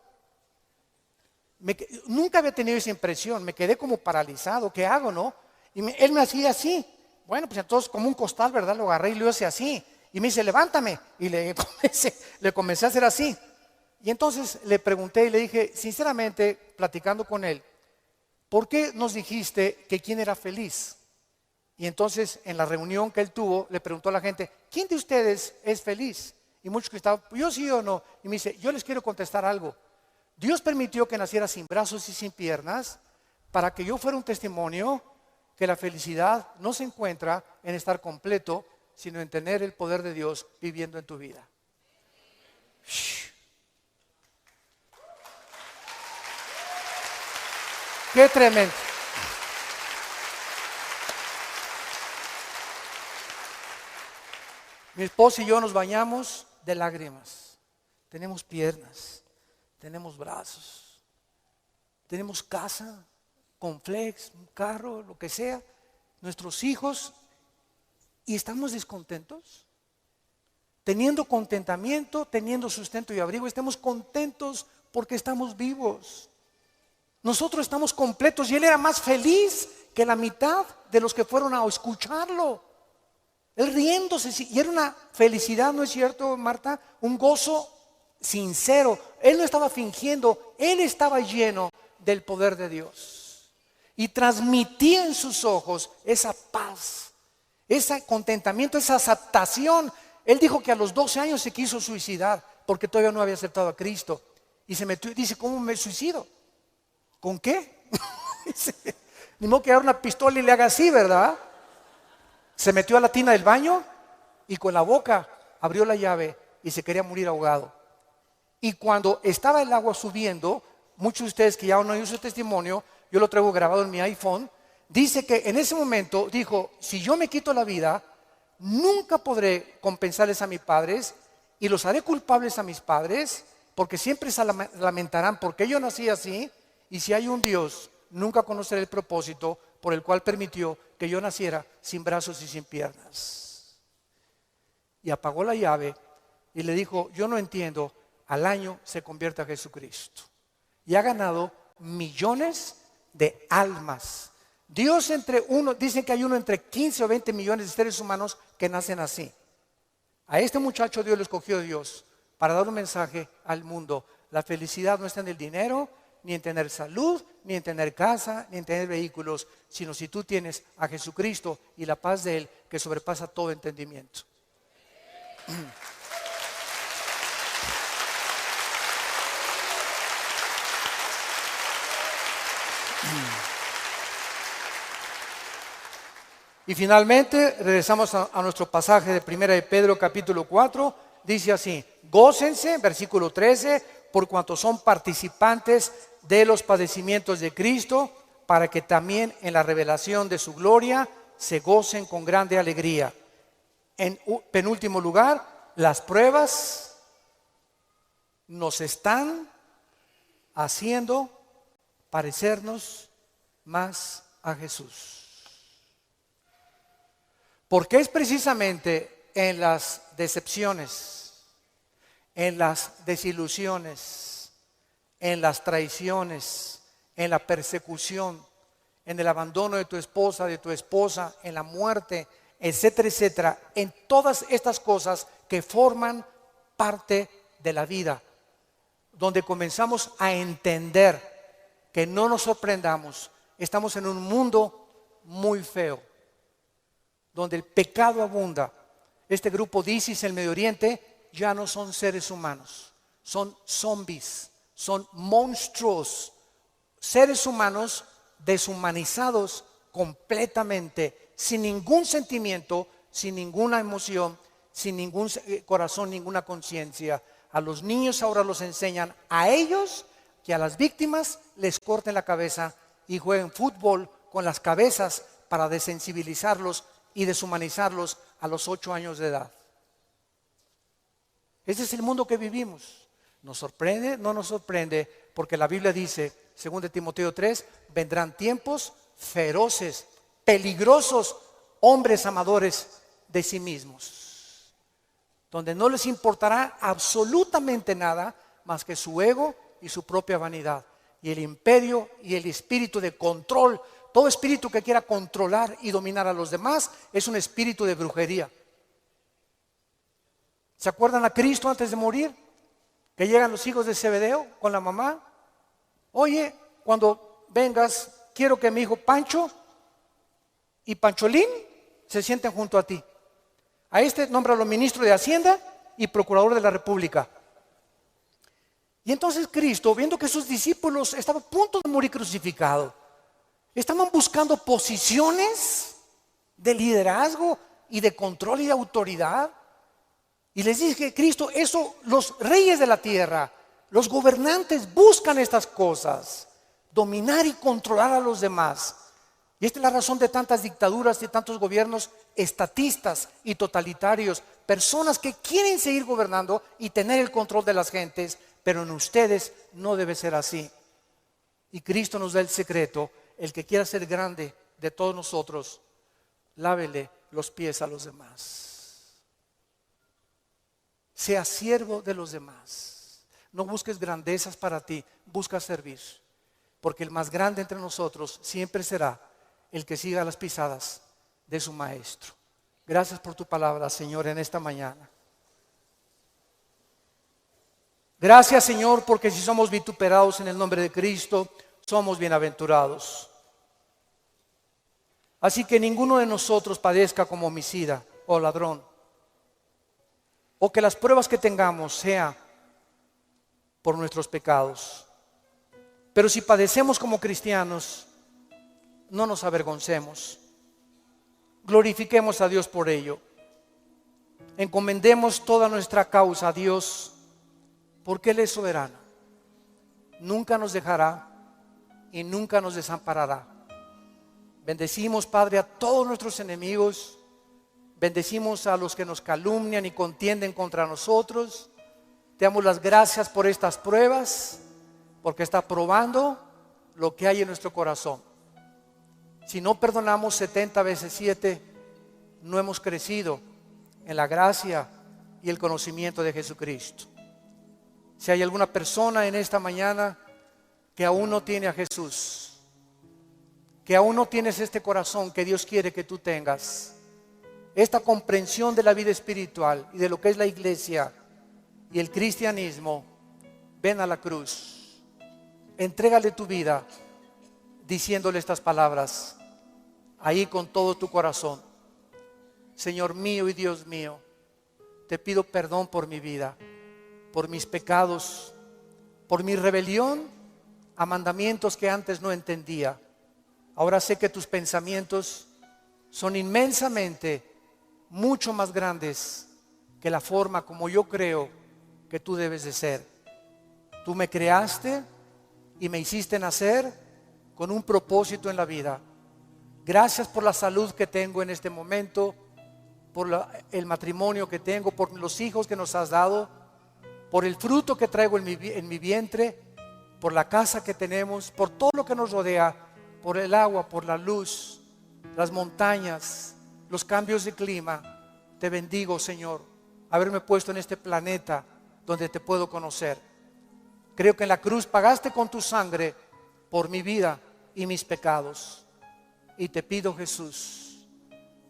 [SPEAKER 1] Nunca había tenido esa impresión, me quedé como paralizado. ¿Qué hago, no? Y él me hacía así. Bueno, pues entonces como un costal, ¿verdad? Lo agarré y lo hice así. Y me dice: levántame. Y le comencé a hacer así. Y entonces le pregunté y le dije, sinceramente, platicando con él, ¿por qué nos dijiste que quién era feliz? Y entonces en la reunión que él tuvo, le preguntó a la gente: ¿quién de ustedes es feliz? Y muchos que estaban: yo sí o no. Y me dice: yo les quiero contestar algo. Dios permitió que naciera sin brazos y sin piernas para que yo fuera un testimonio que la felicidad no se encuentra en estar completo, sino en tener el poder de Dios viviendo en tu vida. ¡Qué tremendo! Mi esposa y yo nos bañamos de lágrimas. Tenemos piernas, tenemos brazos, tenemos casa, Conflex, un carro, lo que sea, nuestros hijos, y estamos descontentos. Teniendo contentamiento, teniendo sustento y abrigo, estamos contentos porque estamos vivos. Nosotros estamos completos, y él era más feliz que la mitad de los que fueron a escucharlo. Él riéndose, y era una felicidad, ¿no es cierto, Marta? Un gozo sincero. Él no estaba fingiendo, él estaba lleno del poder de Dios. Y transmitía en sus ojos esa paz, ese contentamiento, esa aceptación. Él dijo que a los 12 años se quiso suicidar porque todavía no había aceptado a Cristo. Y se metió y dice: ¿cómo me suicido? ¿Con qué? Ni modo que agarre una pistola y le haga así, ¿verdad? Se metió a la tina del baño y con la boca abrió la llave y se quería morir ahogado. Y cuando estaba el agua subiendo, muchos de ustedes que ya no oído su testimonio, yo lo traigo grabado en mi iPhone, dice que en ese momento dijo: si yo me quito la vida, nunca podré compensarles a mis padres y los haré culpables a mis padres, porque siempre se lamentarán porque yo nací así, y si hay un Dios, nunca conoceré el propósito por el cual permitió que yo naciera sin brazos y sin piernas. Y apagó la llave y le dijo, yo no entiendo, al año se convierte a Jesucristo. Y ha ganado millones de almas. Dios dicen que hay uno entre 15 o 20 millones de seres humanos que nacen así. A este muchacho Dios lo escogió Dios para dar un mensaje al mundo. La felicidad no está en el dinero, ni en tener salud, ni en tener casa, ni en tener vehículos, sino si tú tienes a Jesucristo y la paz de Él que sobrepasa todo entendimiento. Y finalmente regresamos a nuestro pasaje de 1 de Pedro capítulo 4, dice así, gócense, versículo 13, por cuanto son participantes de los padecimientos de Cristo, para que también en la revelación de su gloria se gocen con grande alegría. En penúltimo lugar, las pruebas nos están haciendo parecernos más a Jesús. Porque es precisamente en las decepciones, en las desilusiones, en las traiciones, en la persecución, en el abandono de tu esposa, en la muerte, etcétera, etcétera, en todas estas cosas que forman parte de la vida, donde comenzamos a entender que no nos sorprendamos, estamos en un mundo muy feo, donde el pecado abunda. Este grupo de ISIS en el Medio Oriente ya no son seres humanos, son zombies, son monstruos, seres humanos deshumanizados completamente, sin ningún sentimiento, sin ninguna emoción, sin ningún corazón, ninguna conciencia. A los niños ahora los enseñan a ellos que a las víctimas les corten la cabeza y jueguen fútbol con las cabezas para desensibilizarlos y deshumanizarlos a los 8 años de edad. Ese es el mundo que vivimos. ¿Nos sorprende? No nos sorprende, porque la Biblia dice, según de Timoteo 3, vendrán tiempos feroces, peligrosos, hombres amadores de sí mismos, donde no les importará absolutamente nada más que su ego y su propia vanidad, y el imperio y el espíritu de control. Todo espíritu que quiera controlar y dominar a los demás es un espíritu de brujería. ¿Se acuerdan a Cristo antes de morir? Que llegan los hijos de Zebedeo con la mamá. Oye, cuando vengas, quiero que mi hijo Pancho y Pancholín se sienten junto a ti. A este nómbralo ministro de Hacienda y procurador de la República. Y entonces Cristo, viendo que sus discípulos estaban a punto de morir crucificados, estaban buscando posiciones de liderazgo y de control y de autoridad. Y les dije, Cristo, eso los reyes de la tierra, los gobernantes buscan estas cosas, dominar y controlar a los demás. Y esta es la razón de tantas dictaduras y tantos gobiernos estatistas y totalitarios, personas que quieren seguir gobernando y tener el control de las gentes, pero en ustedes no debe ser así. Y Cristo nos da el secreto. El que quiera ser grande de todos nosotros, lávele los pies a los demás. Sea siervo de los demás. No busques grandezas para ti, busca servir. Porque el más grande entre nosotros siempre será el que siga las pisadas de su maestro. Gracias por tu palabra, Señor, en esta mañana. Gracias, Señor, porque si somos vituperados en el nombre de Cristo, somos bienaventurados. Así que ninguno de nosotros padezca como homicida o ladrón, o que las pruebas que tengamos sea por nuestros pecados. Pero si padecemos como cristianos, no nos avergoncemos. Glorifiquemos a Dios por ello. Encomendemos toda nuestra causa a Dios, porque Él es soberano. Nunca nos dejará y nunca nos desamparará. Bendecimos, Padre, a todos nuestros enemigos. Bendecimos a los que nos calumnian y contienden contra nosotros. Te damos las gracias por estas pruebas, porque está probando lo que hay en nuestro corazón. Si no perdonamos 70 veces 7, no hemos crecido en la gracia y el conocimiento de Jesucristo. Si hay alguna persona en esta mañana que aún no tiene a Jesús, que aún no tienes este corazón que Dios quiere que tú tengas, esta comprensión de la vida espiritual y de lo que es la iglesia y el cristianismo, ven a la cruz, entrégale tu vida diciéndole estas palabras ahí con todo tu corazón: Señor mío y Dios mío, te pido perdón por mi vida, por mis pecados, por mi rebelión a mandamientos que antes no entendía. Ahora sé que tus pensamientos son inmensamente mucho más grandes que la forma como yo creo que tú debes de ser. Tú me creaste y me hiciste nacer con un propósito en la vida. Gracias por la salud que tengo en este momento, por el matrimonio que tengo, por los hijos que nos has dado, por el fruto que traigo en mi vientre, por la casa que tenemos, por todo lo que nos rodea, por el agua, por la luz, las montañas, los cambios de clima. Te bendigo, Señor, haberme puesto en este planeta donde te puedo conocer. Creo que en la cruz pagaste con tu sangre por mi vida y mis pecados. Y te pido, Jesús,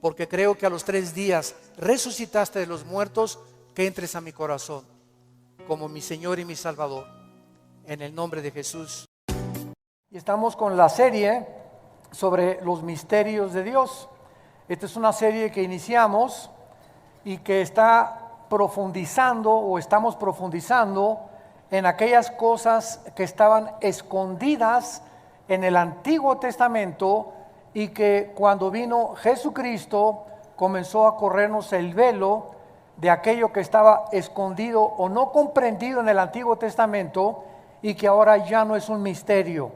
[SPEAKER 1] porque creo que a los 3 días resucitaste de los muertos, que entres a mi corazón como mi Señor y mi Salvador, en el nombre de Jesús. Y estamos con la serie sobre los misterios de Dios. Esta es una serie que iniciamos y que está profundizando, o estamos profundizando en aquellas cosas que estaban escondidas en el Antiguo Testamento, y que cuando vino Jesucristo comenzó a corrernos el velo de aquello que estaba escondido o no comprendido en el Antiguo Testamento, y que ahora ya no es un misterio.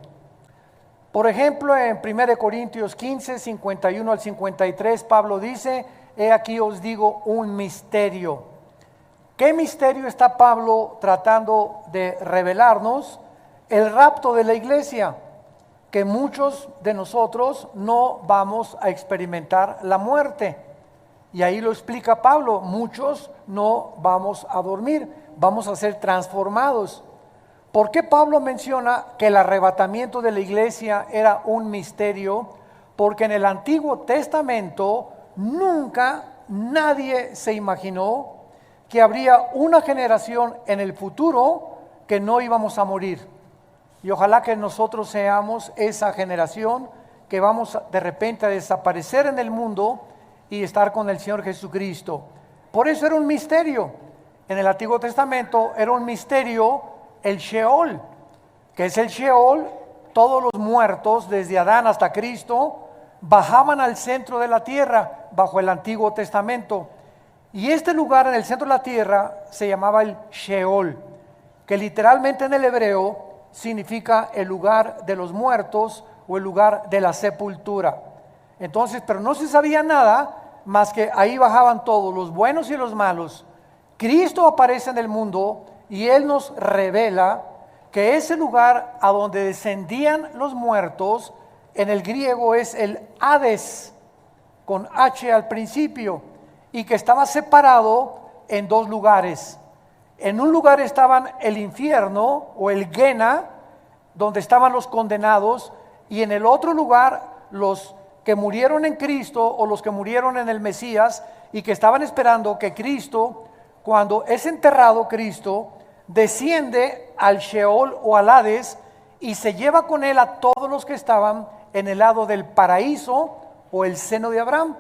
[SPEAKER 1] Por ejemplo, en 1 Corintios 15, 51 al 53, Pablo dice: he aquí os digo un misterio. ¿Qué misterio está Pablo tratando de revelarnos? El rapto de la iglesia, que muchos de nosotros no vamos a experimentar la muerte. Y ahí lo explica Pablo: muchos no vamos a dormir, vamos a ser transformados. ¿Por qué Pablo menciona que el arrebatamiento de la iglesia era un misterio? Porque en el Antiguo Testamento nunca nadie se imaginó que habría una generación en el futuro que no íbamos a morir. Y ojalá que nosotros seamos esa generación que vamos de repente a desaparecer en el mundo y estar con el Señor Jesucristo. Por eso era un misterio. En el Antiguo Testamento era un misterio el Sheol. ¿Qué es el Sheol? Todos los muertos, desde Adán hasta Cristo, bajaban al centro de la tierra bajo el Antiguo Testamento. Y este lugar en el centro de la tierra se llamaba el Sheol, que literalmente en el hebreo significa el lugar de los muertos o el lugar de la sepultura. Entonces, pero no se sabía nada más que ahí bajaban todos, los buenos y los malos. Cristo aparece en el mundo y Él nos revela que ese lugar a donde descendían los muertos, en el griego es el Hades, con H al principio, y que estaba separado en 2 lugares. En un lugar estaban el infierno o el Gehenna, donde estaban los condenados, y en el otro lugar los que murieron en Cristo o los que murieron en el Mesías y que estaban esperando que Cristo, cuando es enterrado Cristo, desciende al Sheol o al Hades y se lleva con él a todos los que estaban en el lado del paraíso o el seno de Abraham.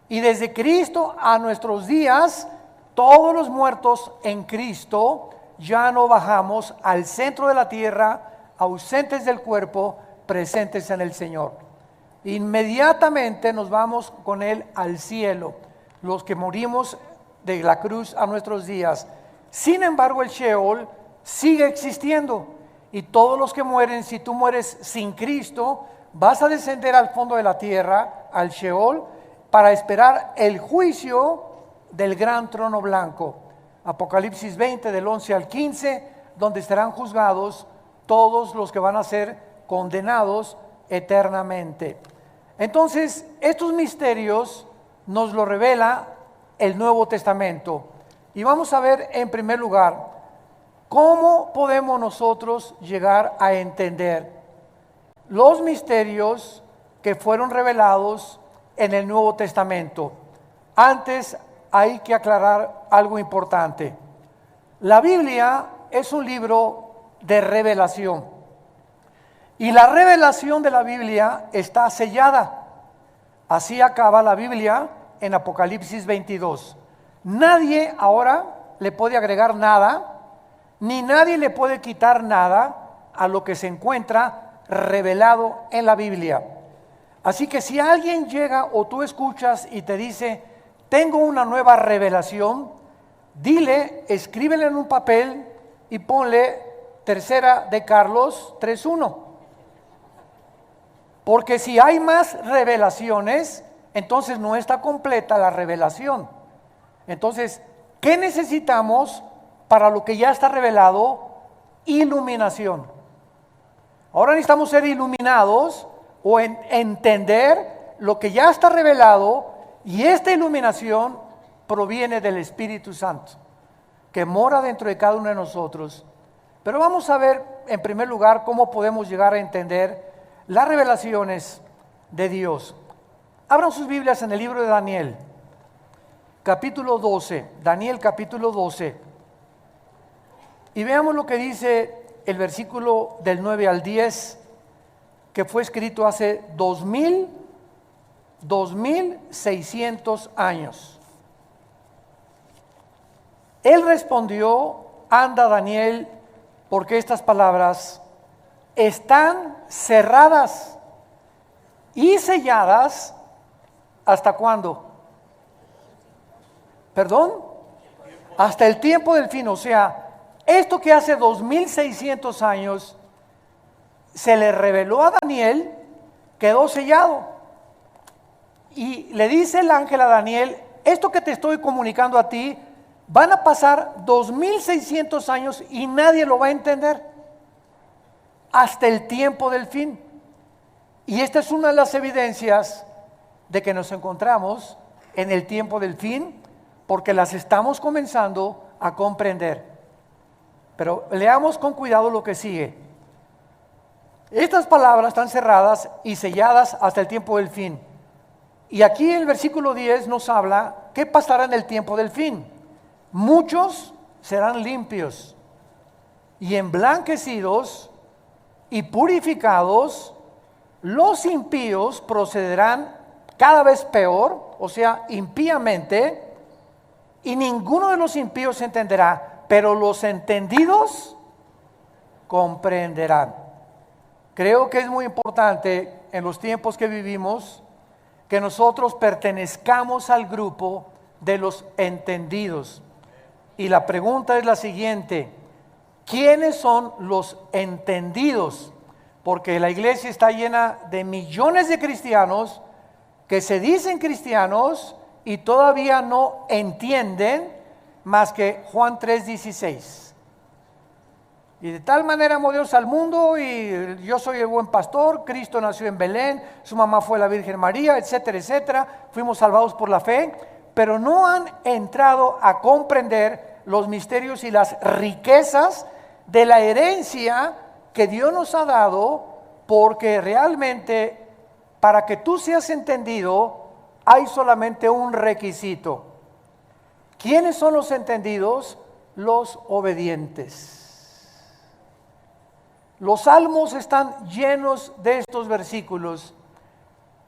[SPEAKER 1] Y desde Cristo a nuestros días, todos los muertos en Cristo ya no bajamos al centro de la tierra, ausentes del cuerpo, presentes en el Señor. Inmediatamente nos vamos con Él al cielo, los que morimos de la cruz a nuestros días. Sin embargo, el Sheol sigue existiendo, y todos los que mueren, si tú mueres sin Cristo, vas a descender al fondo de la tierra, al Sheol, para esperar el juicio del gran trono blanco. Apocalipsis 20 del 11 al 15, donde serán juzgados todos los que van a ser condenados eternamente. Entonces, estos misterios nos lo revela el Nuevo Testamento. Y vamos a ver en primer lugar, ¿cómo podemos nosotros llegar a entender los misterios que fueron revelados en el Nuevo Testamento? Antes hay que aclarar algo importante. La Biblia es un libro de revelación. Y la revelación de la Biblia está sellada. Así acaba la Biblia en Apocalipsis 22. Nadie ahora le puede agregar nada, ni nadie le puede quitar nada a lo que se encuentra revelado en la Biblia. Así que si alguien llega o tú escuchas y te dice, tengo una nueva revelación, dile, escríbele en un papel y ponle Tercera de Carlos 3:1. Porque si hay más revelaciones, entonces no está completa la revelación. Entonces, ¿qué necesitamos para lo que ya está revelado? Iluminación. Ahora necesitamos ser iluminados o entender lo que ya está revelado, y esta iluminación proviene del Espíritu Santo, que mora dentro de cada uno de nosotros. Pero vamos a ver en primer lugar cómo podemos llegar a entender las revelaciones de Dios. Abran sus Biblias en el libro de Daniel, capítulo 12, Daniel capítulo 12, y veamos lo que dice el versículo del 9 al 10, que fue escrito hace 2600 años. Él respondió, anda Daniel, porque estas palabras están cerradas y selladas. ¿Hasta cuándo? ¿Perdón? Hasta el tiempo del fin. O sea, esto que hace 2600 años se le reveló a Daniel, quedó sellado. Y le dice el ángel a Daniel, esto que te estoy comunicando a ti, van a pasar 2600 años y nadie lo va a entender hasta el tiempo del fin. Y esta es una de las evidencias de que nos encontramos en el tiempo del fin, porque las estamos comenzando a comprender. Pero leamos con cuidado lo que sigue. Estas palabras están cerradas y selladas hasta el tiempo del fin. Y aquí el versículo 10 nos habla qué pasará en el tiempo del fin. Muchos serán limpios y emblanquecidos y purificados. Los impíos procederán cada vez peor, o sea, impíamente, y ninguno de los impíos entenderá, pero los entendidos comprenderán. Creo que es muy importante en los tiempos que vivimos que nosotros pertenezcamos al grupo de los entendidos. Y la pregunta es la siguiente: ¿quiénes son los entendidos? Porque la iglesia está llena de millones de cristianos que se dicen cristianos y todavía no entienden más que Juan 3:16. Y de tal manera amó Dios al mundo, y yo soy el buen pastor, Cristo nació en Belén, su mamá fue la Virgen María, etcétera, etcétera. Fuimos salvados por la fe, pero no han entrado a comprender los misterios y las riquezas de la herencia que Dios nos ha dado, porque realmente para que tú seas entendido hay solamente un requisito. ¿Quiénes son los entendidos? Los obedientes. Los salmos están llenos de estos versículos,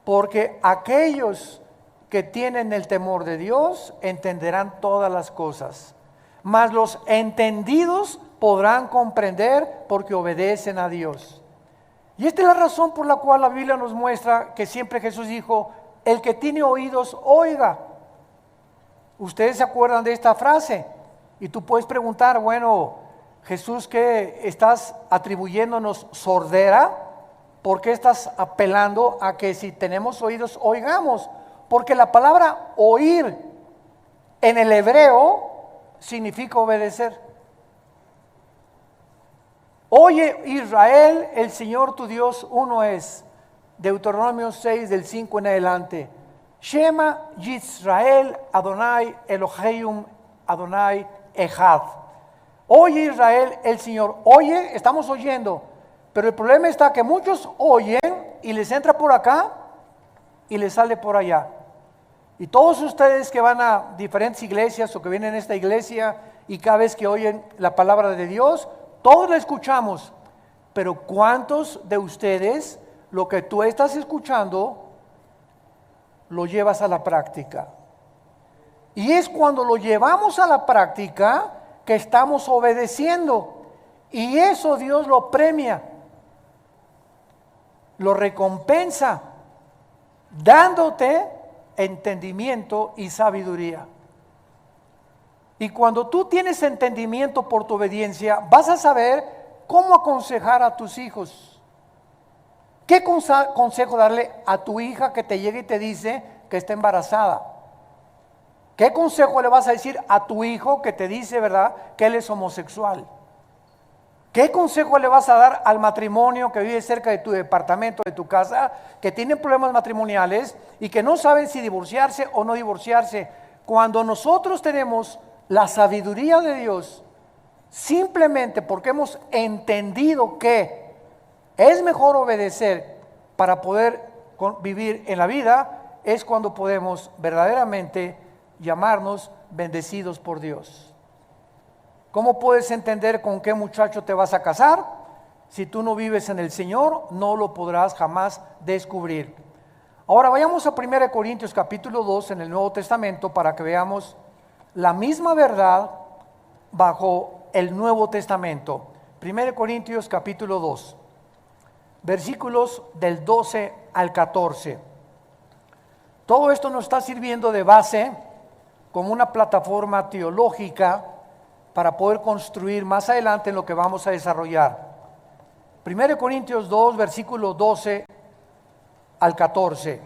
[SPEAKER 1] porque aquellos que tienen el temor de Dios entenderán todas las cosas, mas los entendidos podrán comprender porque obedecen a Dios. Y esta es la razón por la cual la Biblia nos muestra que siempre Jesús dijo, el que tiene oídos, oiga. Ustedes se acuerdan de esta frase, y tú puedes preguntar, bueno, Jesús, ¿qué estás atribuyéndonos sordera? ¿Por qué estás apelando a que si tenemos oídos, oigamos? Porque la palabra oír en el hebreo significa obedecer.
[SPEAKER 2] Oye Israel, el Señor tu Dios uno es. Deuteronomio 6 del 5 en adelante. Shema Yisrael Adonai Elohim Adonai Echad. Oye Israel, el Señor. Oye, estamos oyendo. Pero el problema está que muchos oyen y les entra por acá y les sale por allá. Y todos ustedes que van a diferentes iglesias o que vienen a esta iglesia y cada vez que oyen la palabra de Dios, todos la escuchamos. Pero ¿cuántos de ustedes lo que tú estás escuchando lo llevas a la práctica? Y es cuando lo llevamos a la práctica que estamos obedeciendo. Y eso Dios lo premia, lo recompensa, dándote entendimiento y sabiduría. Y cuando tú tienes entendimiento por tu obediencia, vas a saber cómo aconsejar a tus hijos. ¿Qué consejo darle a tu hija que te llegue y te dice que está embarazada? ¿Qué consejo le vas a decir a tu hijo que te dice, verdad, que él es homosexual? ¿Qué consejo le vas a dar al matrimonio que vive cerca de tu departamento, de tu casa, que tienen problemas matrimoniales y que no saben si divorciarse o no divorciarse? Cuando nosotros tenemos la sabiduría de Dios, simplemente porque hemos entendido que es mejor obedecer para poder vivir en la vida, es cuando podemos verdaderamente llamarnos bendecidos por Dios. ¿Cómo puedes entender con qué muchacho te vas a casar? Si tú no vives en el Señor, no lo podrás jamás descubrir. Ahora vayamos a 1 Corintios capítulo 2 en el Nuevo Testamento para que veamos la misma verdad bajo el Nuevo Testamento. 1 Corintios capítulo 2, versículos del 12 al 14. Todo esto nos está sirviendo de base como una plataforma teológica para poder construir más adelante en lo que vamos a desarrollar. 1 Corintios 2, versículo 12 al 14.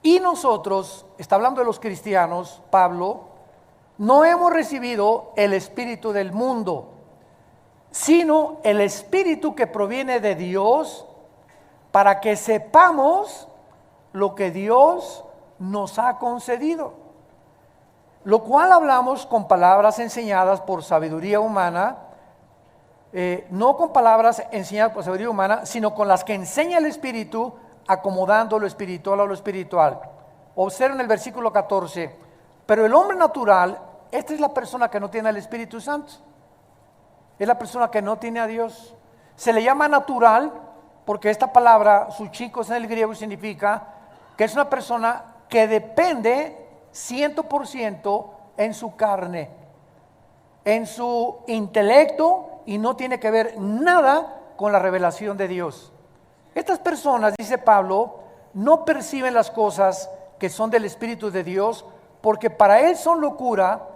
[SPEAKER 2] Y nosotros, está hablando de los cristianos, Pablo, no hemos recibido el espíritu del mundo, sino el espíritu que proviene de Dios, para que sepamos lo que Dios nos ha concedido. Lo cual hablamos con palabras enseñadas por sabiduría humana, no con palabras enseñadas por sabiduría humana, sino con las que enseña el Espíritu, acomodando lo espiritual a lo espiritual. Observen el versículo 14. Pero el hombre natural, esta es la persona que no tiene el Espíritu Santo, es la persona que no tiene a Dios. Se le llama natural porque esta palabra, suchikos en el griego, significa que es una persona que depende 100% en su carne, en su intelecto, y no tiene que ver nada con la revelación de Dios. Estas personas, dice Pablo, no perciben las cosas que son del Espíritu de Dios, porque para él son locura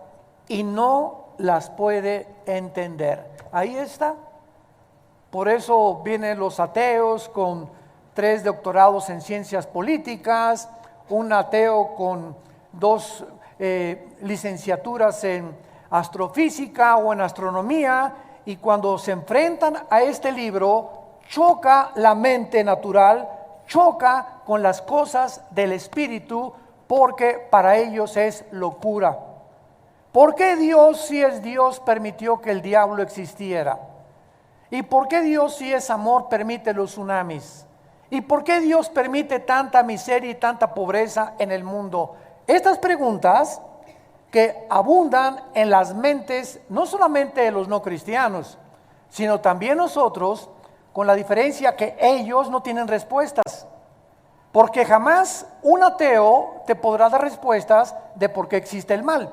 [SPEAKER 2] y no las puede entender. Ahí está. Por eso vienen los ateos con 3 doctorados en ciencias políticas, un ateo con 2 licenciaturas en astrofísica o en astronomía, y cuando se enfrentan a este libro, choca la mente natural, choca con las cosas del Espíritu, porque para ellos es locura. ¿Por qué Dios, si es Dios, permitió que el diablo existiera? ¿Y por qué Dios, si es amor, permite los tsunamis? ¿Y por qué Dios permite tanta miseria y tanta pobreza en el mundo? Estas preguntas que abundan en las mentes no solamente de los no cristianos, sino también nosotros, con la diferencia que ellos no tienen respuestas. Porque jamás un ateo te podrá dar respuestas de por qué existe el mal.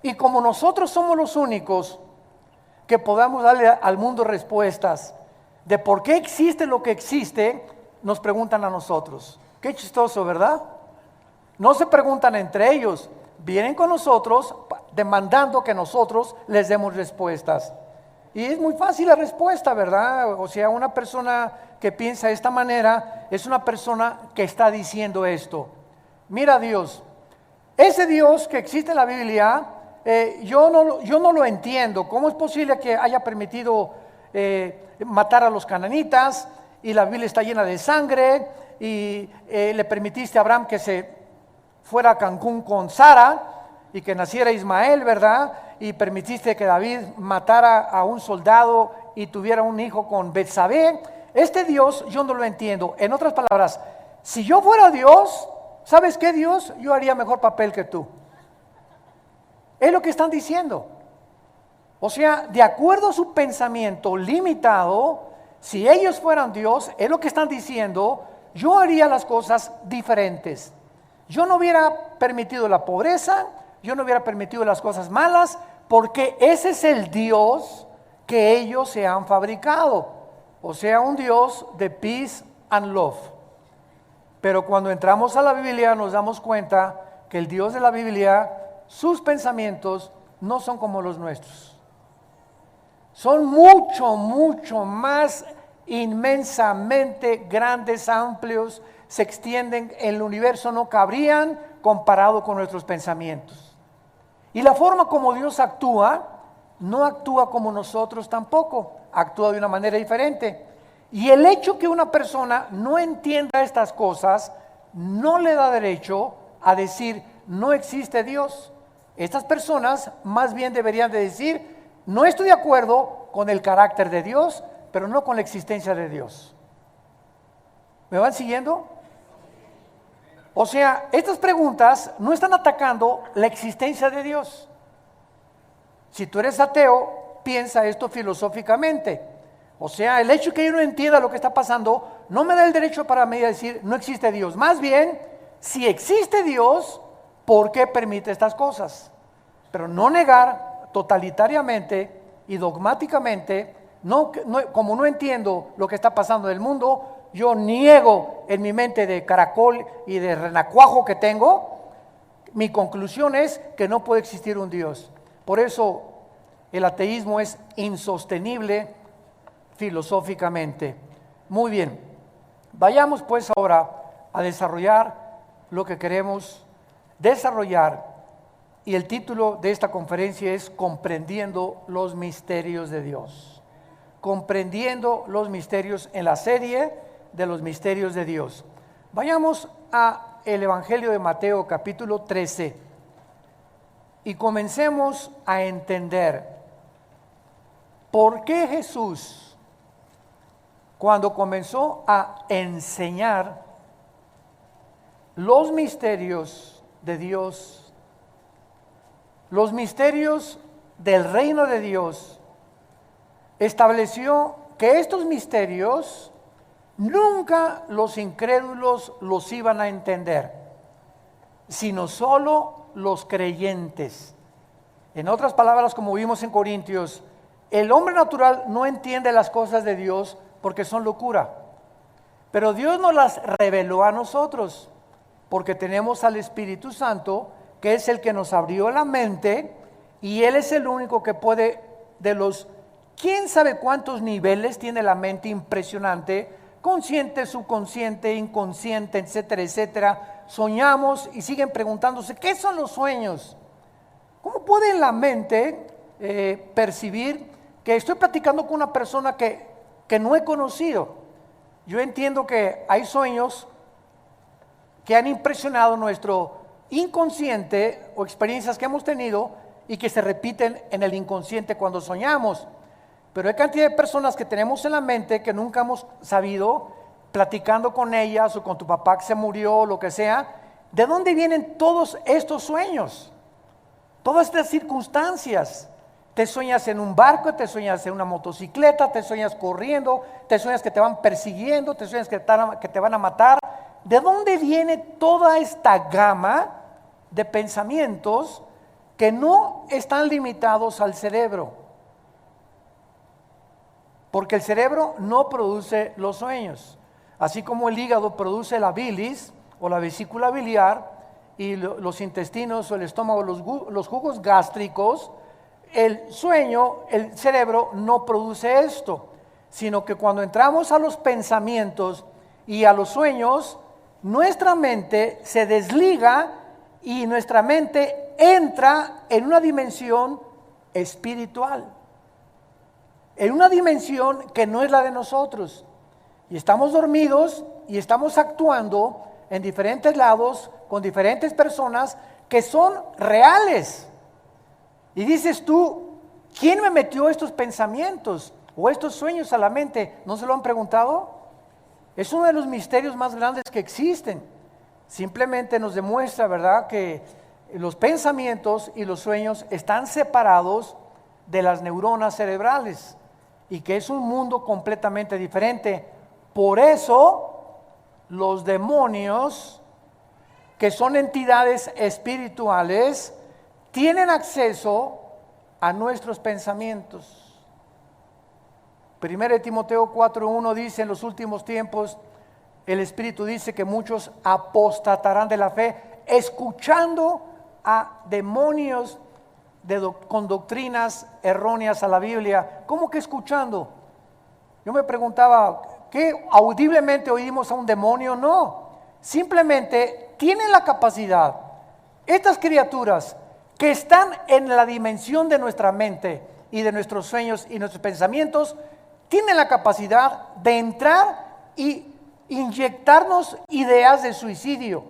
[SPEAKER 2] Y como nosotros somos los únicos que podamos darle al mundo respuestas de por qué existe lo que existe, nos preguntan a nosotros. Qué chistoso, ¿verdad? No se preguntan entre ellos, vienen con nosotros demandando que nosotros les demos respuestas. Y es muy fácil la respuesta, ¿verdad? O sea, una persona que piensa de esta manera es una persona que está diciendo esto. Mira Dios, ese Dios que existe en la Biblia, yo no lo entiendo. ¿Cómo es posible que haya permitido matar a los cananitas, y la Biblia está llena de sangre, y le permitiste a Abraham que se fuera a Cancún con Sara, y que naciera Ismael, ¿verdad? Y permitiste que David matara a un soldado y tuviera un hijo con Betsabé. Este Dios yo no lo entiendo. En otras palabras, si yo fuera Dios, ¿sabes qué, Dios? Yo haría mejor papel que tú. Es lo que están diciendo. O sea, de acuerdo a su pensamiento limitado, si ellos fueran Dios, es lo que están diciendo, yo haría las cosas diferentes. Yo no hubiera permitido la pobreza, yo no hubiera permitido las cosas malas, porque ese es el Dios que ellos se han fabricado. O sea, un Dios de peace and love. Pero cuando entramos a la Biblia nos damos cuenta que el Dios de la Biblia, sus pensamientos no son como los nuestros. Son mucho más inmensamente grandes, amplios, se extienden, el universo no cabrían comparado con nuestros pensamientos. Y la forma como Dios actúa, no actúa como nosotros tampoco, actúa de una manera diferente. Y el hecho que una persona no entienda estas cosas, no le da derecho a decir, no existe Dios. Estas personas más bien deberían de decir, no estoy de acuerdo con el carácter de Dios, pero no con la existencia de Dios. ¿Me van siguiendo? O sea, estas preguntas no están atacando la existencia de Dios. Si tú eres ateo, piensa esto filosóficamente. O sea, el hecho que yo no entienda lo que está pasando no me da el derecho para mí a decir no existe Dios. Más bien, si existe Dios, ¿por qué permite estas cosas? Pero no negar totalitariamente y dogmáticamente, como no entiendo lo que está pasando en el mundo, yo niego en mi mente de caracol y de renacuajo que tengo, mi conclusión es que no puede existir un Dios. Por eso el ateísmo es insostenible filosóficamente. Muy bien, vayamos pues ahora a desarrollar lo que queremos desarrollar, y el título de esta conferencia es Comprendiendo los misterios de Dios. Comprendiendo los misterios, en la serie de los misterios de Dios. Vayamos a el Evangelio de Mateo capítulo 13 y comencemos a entender por qué Jesús, cuando comenzó a enseñar los misterios de Dios, los misterios del reino de Dios, estableció que estos misterios nunca los incrédulos los iban a entender, sino solo los creyentes. En otras palabras, como vimos en Corintios, el hombre natural no entiende las cosas de Dios porque son locura, pero Dios nos las reveló a nosotros, porque tenemos al Espíritu Santo, que es el que nos abrió la mente, y Él es el único que puede, de los quién sabe cuántos niveles tiene la mente impresionante, consciente, subconsciente, inconsciente, etcétera, etcétera. Soñamos y siguen preguntándose, ¿qué son los sueños? ¿Cómo puede la mente percibir que estoy platicando con una persona que no he conocido? Yo entiendo que hay sueños que han impresionado nuestro inconsciente o experiencias que hemos tenido y que se repiten en el inconsciente cuando soñamos. Pero hay cantidad de personas que tenemos en la mente que nunca hemos sabido, platicando con ellas o con tu papá que se murió o lo que sea. ¿De dónde vienen todos estos sueños? Todas estas circunstancias. Te sueñas en un barco, te sueñas en una motocicleta, te sueñas corriendo, te sueñas que te van persiguiendo, te sueñas que te van a matar. ¿De dónde viene toda esta gama de pensamientos que no están limitados al cerebro? Porque el cerebro no produce los sueños, así como el hígado produce la bilis o la vesícula biliar y los intestinos o el estómago, los jugos gástricos. El sueño, el cerebro no produce esto, sino que cuando entramos a los pensamientos y a los sueños, nuestra mente se desliga y nuestra mente entra en una dimensión espiritual. en una dimensión que no es la de nosotros. Y estamos dormidos y estamos actuando en diferentes lados con diferentes personas que son reales. Y dices tú, ¿quién me metió estos pensamientos o estos sueños a la mente? ¿No se lo han preguntado? Es uno de los misterios más grandes que existen. Simplemente nos demuestra, ¿verdad?, que los pensamientos y los sueños están separados de las neuronas cerebrales y que es un mundo completamente diferente. Por eso los demonios, que son entidades espirituales, tienen acceso a nuestros pensamientos. 1 Timoteo 4:1 dice: en los últimos tiempos el Espíritu dice que muchos apostatarán de la fe, escuchando a demonios con doctrinas erróneas a la Biblia. ¿Cómo que escuchando? Yo me preguntaba, ¿qué audiblemente oímos a un demonio? No, simplemente tienen la capacidad, estas criaturas que están en la dimensión de nuestra mente y de nuestros sueños y nuestros pensamientos, tienen la capacidad de entrar y inyectarnos ideas de suicidio.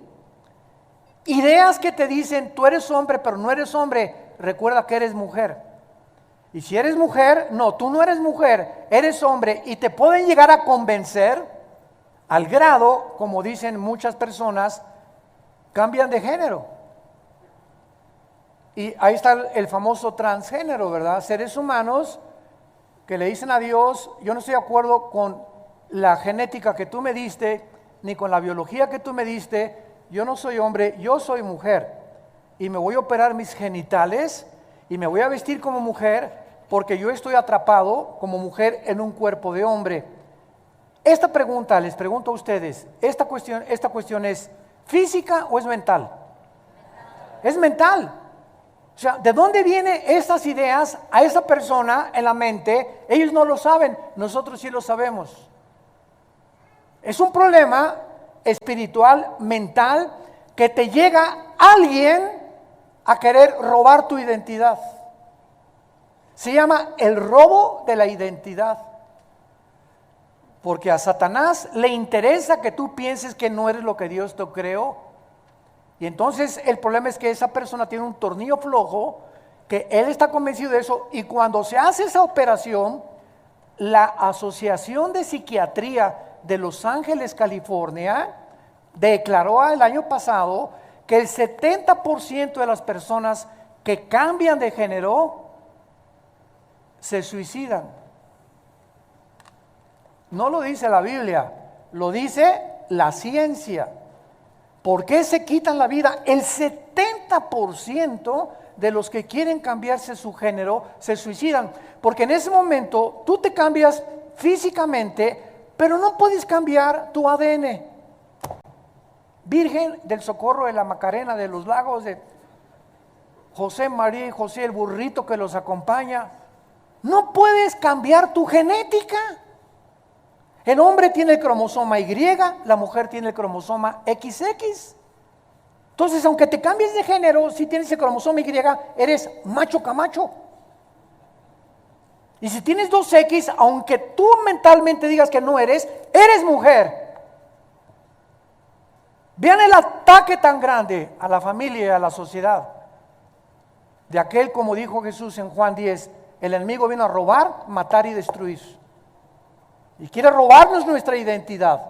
[SPEAKER 2] Ideas que te dicen, tú eres hombre, pero no eres hombre, recuerda que eres mujer. Y si eres mujer, no, tú no eres mujer, eres hombre, y te pueden llegar a convencer al grado, como dicen muchas personas, cambian de género. Y ahí está el famoso transgénero, ¿verdad? Seres humanos que le dicen a Dios, yo no estoy de acuerdo con la genética que tú me diste, ni con la biología que tú me diste, yo no soy hombre, yo soy mujer. Y me voy a operar mis genitales y me voy a vestir como mujer porque yo estoy atrapado como mujer en un cuerpo de hombre. Esta pregunta, les pregunto a ustedes, ¿esta cuestión es física o es mental? Es mental. O sea, ¿de dónde vienen estas ideas a esa persona en la mente? Ellos no lo saben, nosotros sí lo sabemos. Es un problema espiritual, mental, que te llega alguien a querer robar tu identidad. Se llama el robo de la identidad. Porque a Satanás le interesa que tú pienses que no eres lo que Dios te creó. Y entonces el problema es que esa persona tiene un tornillo flojo, que él está convencido de eso, y cuando se hace esa operación, la Asociación de Psiquiatría de Los Ángeles, California, declaró el año pasado que el 70% de las personas que cambian de género se suicidan. No lo dice la Biblia, lo dice la ciencia. ¿Por qué se quitan la vida? El 70% de los que quieren cambiarse su género se suicidan, porque en ese momento tú te cambias físicamente, pero no puedes cambiar tu ADN. Virgen del Socorro de la Macarena, de los Lagos, de José, María y José, el burrito que los acompaña, no puedes cambiar tu genética. El hombre tiene el cromosoma Y, la mujer tiene el cromosoma XX. Entonces, aunque te cambies de género, si tienes el cromosoma Y, eres macho camacho. Y si tienes 2X, aunque tú mentalmente digas que no eres, eres mujer. Vean el ataque tan grande a la familia y a la sociedad. De aquel, como dijo Jesús en Juan 10, el enemigo vino a robar, matar y destruir. Y quiere robarnos nuestra identidad.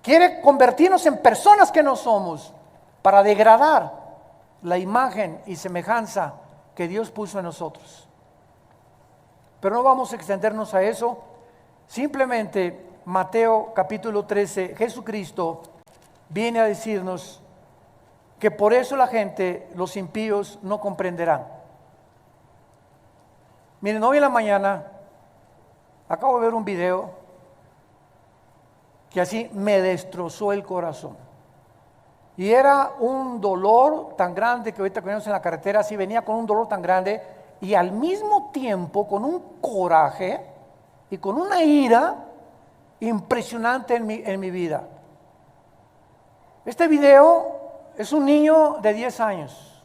[SPEAKER 2] Quiere convertirnos en personas que no somos, para degradar la imagen y semejanza que Dios puso en nosotros. Pero no vamos a extendernos a eso. Simplemente Mateo capítulo 13, Jesucristo viene a decirnos que por eso la gente, los impíos, no comprenderán. Miren, hoy en la mañana acabo de ver un video que así me destrozó el corazón. Y era un dolor tan grande que ahorita que venimos en la carretera, así venía con un dolor tan grande y al mismo tiempo con un coraje y con una ira impresionante en mi vida. Este video es un niño de 10 años.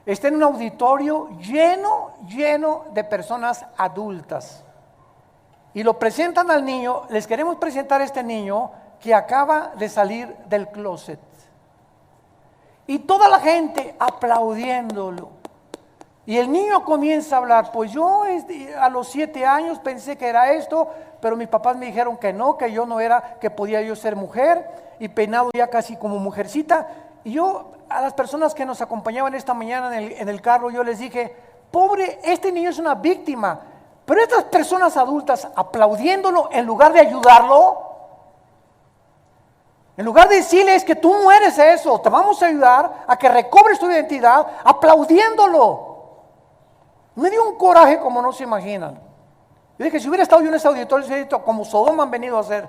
[SPEAKER 2] Está en un auditorio lleno de personas adultas. y lo presentan al niño. Les queremos presentar a este niño que acaba de salir del closet. Y toda la gente aplaudiéndolo. Y el niño comienza a hablar, pues yo a los 7 años pensé que era esto, pero mis papás me dijeron que no, que yo no era, que podía yo ser mujer, y peinado ya casi como mujercita. Y yo a las personas que nos acompañaban esta mañana en el carro, yo les dije, pobre, este niño es una víctima, pero estas personas adultas aplaudiéndolo en lugar de ayudarlo, en lugar de decirles que tú no eres eso, te vamos a ayudar a que recobres tu identidad, aplaudiéndolo. Me dio un coraje como no se imaginan. Yo dije, si hubiera estado yo en ese auditorio, como Sodoma han venido a hacer.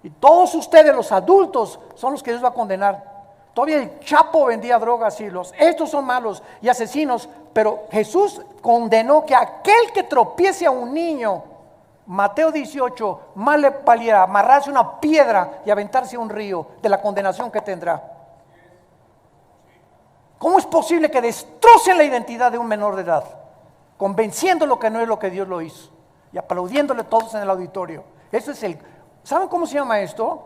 [SPEAKER 2] Y todos ustedes, los adultos, son los que Dios va a condenar. Todavía el Chapo vendía drogas y estos son malos y asesinos, pero Jesús condenó que aquel que tropiece a un niño, Mateo 18, más le valiera amarrarse una piedra y aventarse a un río de la condenación que tendrá. ¿Cómo es posible que destrocen la identidad de un menor de edad? Convenciéndolo que no es lo que Dios lo hizo y aplaudiéndole todos en el auditorio. Eso es ¿saben cómo se llama esto?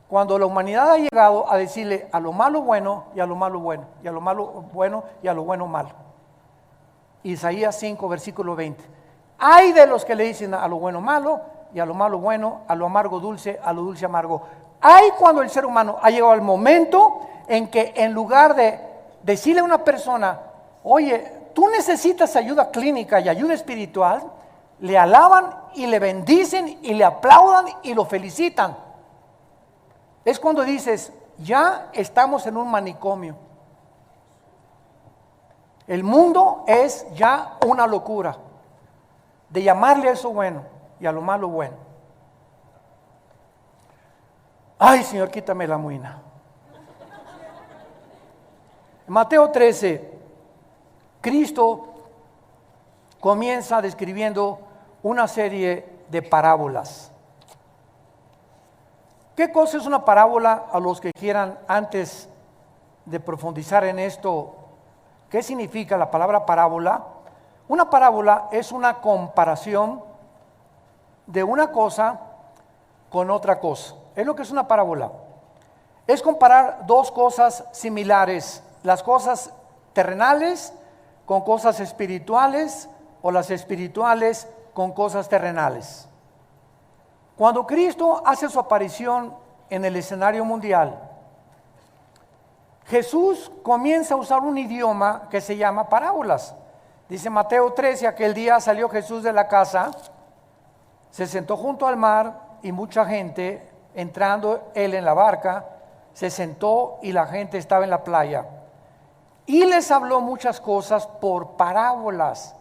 [SPEAKER 2] Cuando la humanidad ha llegado a decirle a lo malo bueno y a lo malo bueno, y a lo malo bueno y a lo bueno malo. Isaías 5, versículo 20. Hay de los que le dicen a lo bueno malo y a lo malo bueno, a lo amargo dulce, a lo dulce amargo. Hay cuando el ser humano ha llegado al momento en que en lugar de decirle a una persona, oye, tú necesitas ayuda clínica y ayuda espiritual, le alaban y le bendicen y le aplaudan y lo felicitan. Es cuando dices, ya estamos en un manicomio. El mundo es ya una locura de llamarle a eso bueno y a lo malo bueno. Ay, Señor, quítame la muina. En Mateo 13, Cristo comienza describiendo una serie de parábolas. ¿Qué cosa es una parábola? A los que quieran, antes de profundizar en esto, ¿qué significa la palabra parábola? Una parábola es una comparación de una cosa con otra cosa. Es lo que es una parábola. Es comparar dos cosas similares, las cosas terrenales con cosas espirituales o las espirituales con cosas terrenales. Cuando Cristo hace su aparición en el escenario mundial, Jesús comienza a usar un idioma que se llama parábolas. Dice Mateo 13, aquel día salió Jesús de la casa, se sentó junto al mar y mucha gente, entrando él en la barca, se sentó y la gente estaba en la playa. Y les habló muchas cosas por parábolas,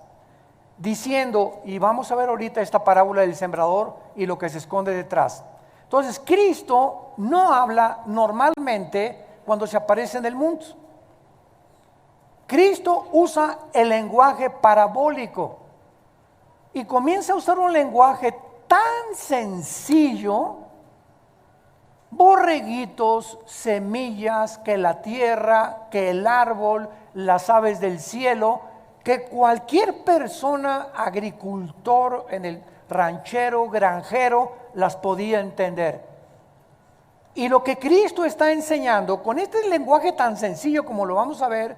[SPEAKER 2] diciendo, y vamos a ver ahorita esta parábola del sembrador y lo que se esconde detrás. Entonces, Cristo no habla normalmente cuando se aparece en el mundo. Cristo usa el lenguaje parabólico y comienza a usar un lenguaje tan sencillo, borreguitos, semillas, que la tierra, que el árbol, las aves del cielo, que cualquier persona, agricultor, en el ranchero, granjero, las podía entender. Y lo que Cristo está enseñando con este lenguaje tan sencillo como lo vamos a ver,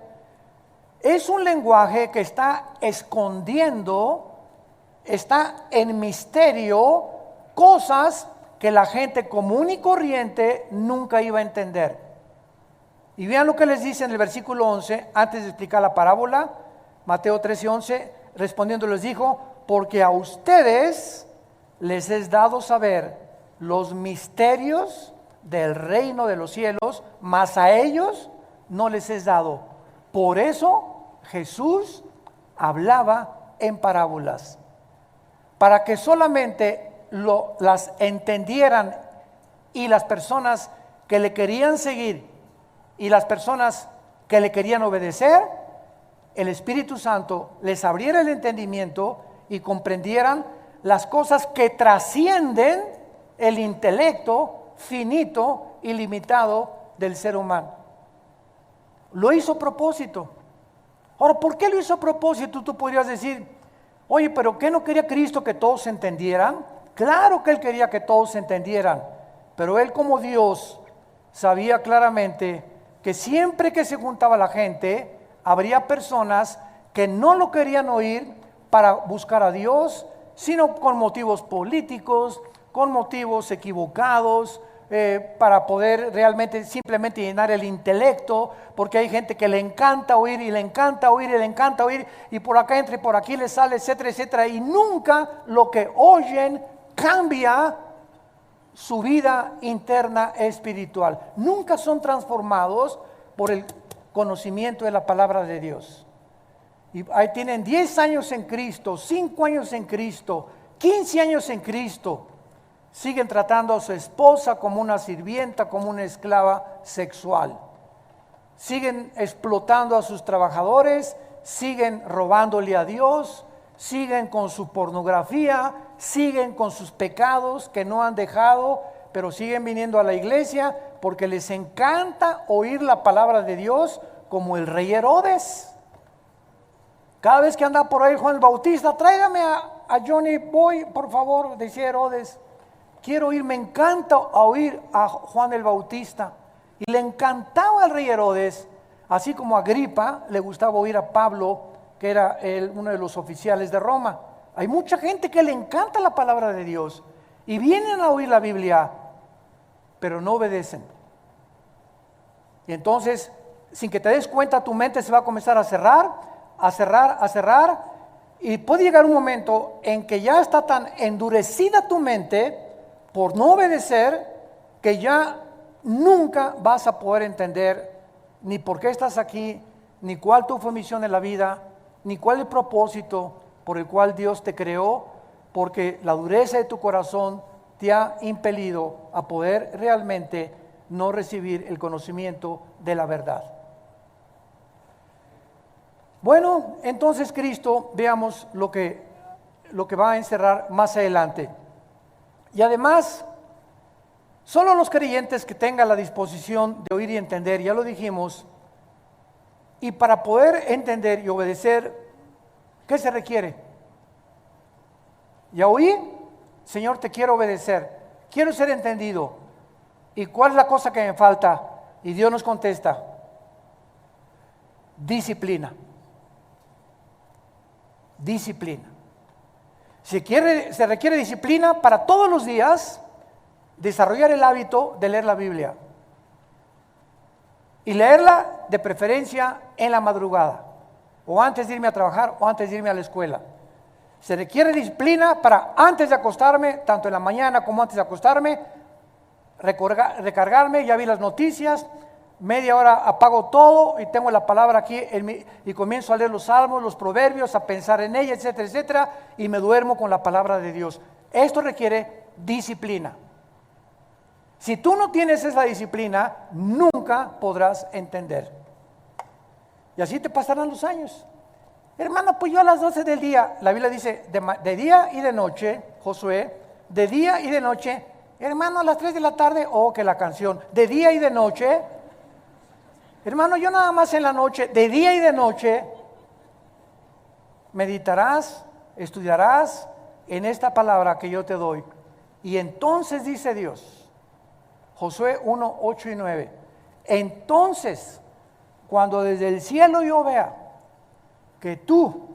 [SPEAKER 2] es un lenguaje que está escondiendo, está en misterio, cosas que la gente común y corriente nunca iba a entender. Y vean lo que les dice en el versículo 11, antes de explicar la parábola. Mateo 13:11, respondiendo les dijo, porque a ustedes les es dado saber los misterios del reino de los cielos, mas a ellos no les es dado. Por eso Jesús hablaba en parábolas, para que solamente las entendieran y las personas que le querían seguir y las personas que le querían obedecer, el Espíritu Santo les abriera el entendimiento y comprendieran las cosas que trascienden el intelecto finito y limitado del ser humano. Lo hizo a propósito. Ahora, ¿por qué lo hizo a propósito? Tú podrías decir, oye, pero ¿qué no quería Cristo que todos entendieran? Claro que él quería que todos se entendieran, pero él como Dios sabía claramente que siempre que se juntaba la gente, habría personas que no lo querían oír para buscar a Dios, sino con motivos políticos, con motivos equivocados, para poder realmente simplemente llenar el intelecto, porque hay gente que le encanta oír y le encanta oír y le encanta oír, y por acá entra y por aquí le sale, etcétera, etcétera, y nunca lo que oyen cambia su vida interna espiritual. Nunca son transformados por el conocimiento de la palabra de Dios. Y ahí tienen 10 años en Cristo, 5 años en Cristo, 15 años en Cristo. Siguen tratando a su esposa como una sirvienta, como una esclava sexual. Siguen explotando a sus trabajadores, siguen robándole a Dios, siguen con su pornografía, siguen con sus pecados que no han dejado, pero siguen viniendo a la iglesia porque les encanta oír la palabra de Dios, como el rey Herodes. Cada vez que anda por ahí Juan el Bautista, tráigame a Johnny Boy, por favor, decía Herodes. Quiero oír, me encanta oír a Juan el Bautista. Y le encantaba al rey Herodes, así como a Agripa le gustaba oír a Pablo, que era uno de los oficiales de Roma. Hay mucha gente que le encanta la palabra de Dios y vienen a oír la Biblia, pero no obedecen. Y entonces, sin que te des cuenta, tu mente se va a comenzar a cerrar, a cerrar, a cerrar, y puede llegar un momento en que ya está tan endurecida tu mente por no obedecer, que ya nunca vas a poder entender ni por qué estás aquí, ni cuál tu fue misión en la vida, ni cuál el propósito por el cual Dios te creó, porque la dureza de tu corazón te ha impelido a poder realmente no recibir el conocimiento de la verdad. Bueno, entonces Cristo, veamos lo que va a encerrar más adelante. Y además, solo los creyentes que tengan la disposición de oír y entender, ya lo dijimos, y para poder entender y obedecer, ¿qué se requiere? Ya oí, Señor, te quiero obedecer, quiero ser entendido. ¿Y cuál es la cosa que me falta? Y Dios nos contesta: disciplina. Disciplina. Se requiere disciplina para todos los días desarrollar el hábito de leer la Biblia. Y leerla de preferencia en la madrugada, o antes de irme a trabajar, o antes de irme a la escuela. Se requiere disciplina para antes de acostarme, tanto en la mañana como antes de acostarme, recargarme, ya vi las noticias, media hora apago todo y tengo la palabra aquí y comienzo a leer los salmos, los proverbios, a pensar en ella, etcétera, etcétera, y me duermo con la palabra de Dios. Esto requiere disciplina. Si tú no tienes esa disciplina, nunca podrás entender. Y así te pasarán los años. Hermano, pues yo a las 12 del día, la Biblia dice, de día y de noche, Josué, de día y de noche. Hermano, a las 3 de la tarde, que la canción, de día y de noche. Hermano, yo nada más en la noche, de día y de noche, meditarás, estudiarás en esta palabra que yo te doy. Y entonces dice Dios, Josué 1, 8 y 9, entonces, cuando desde el cielo yo vea que tú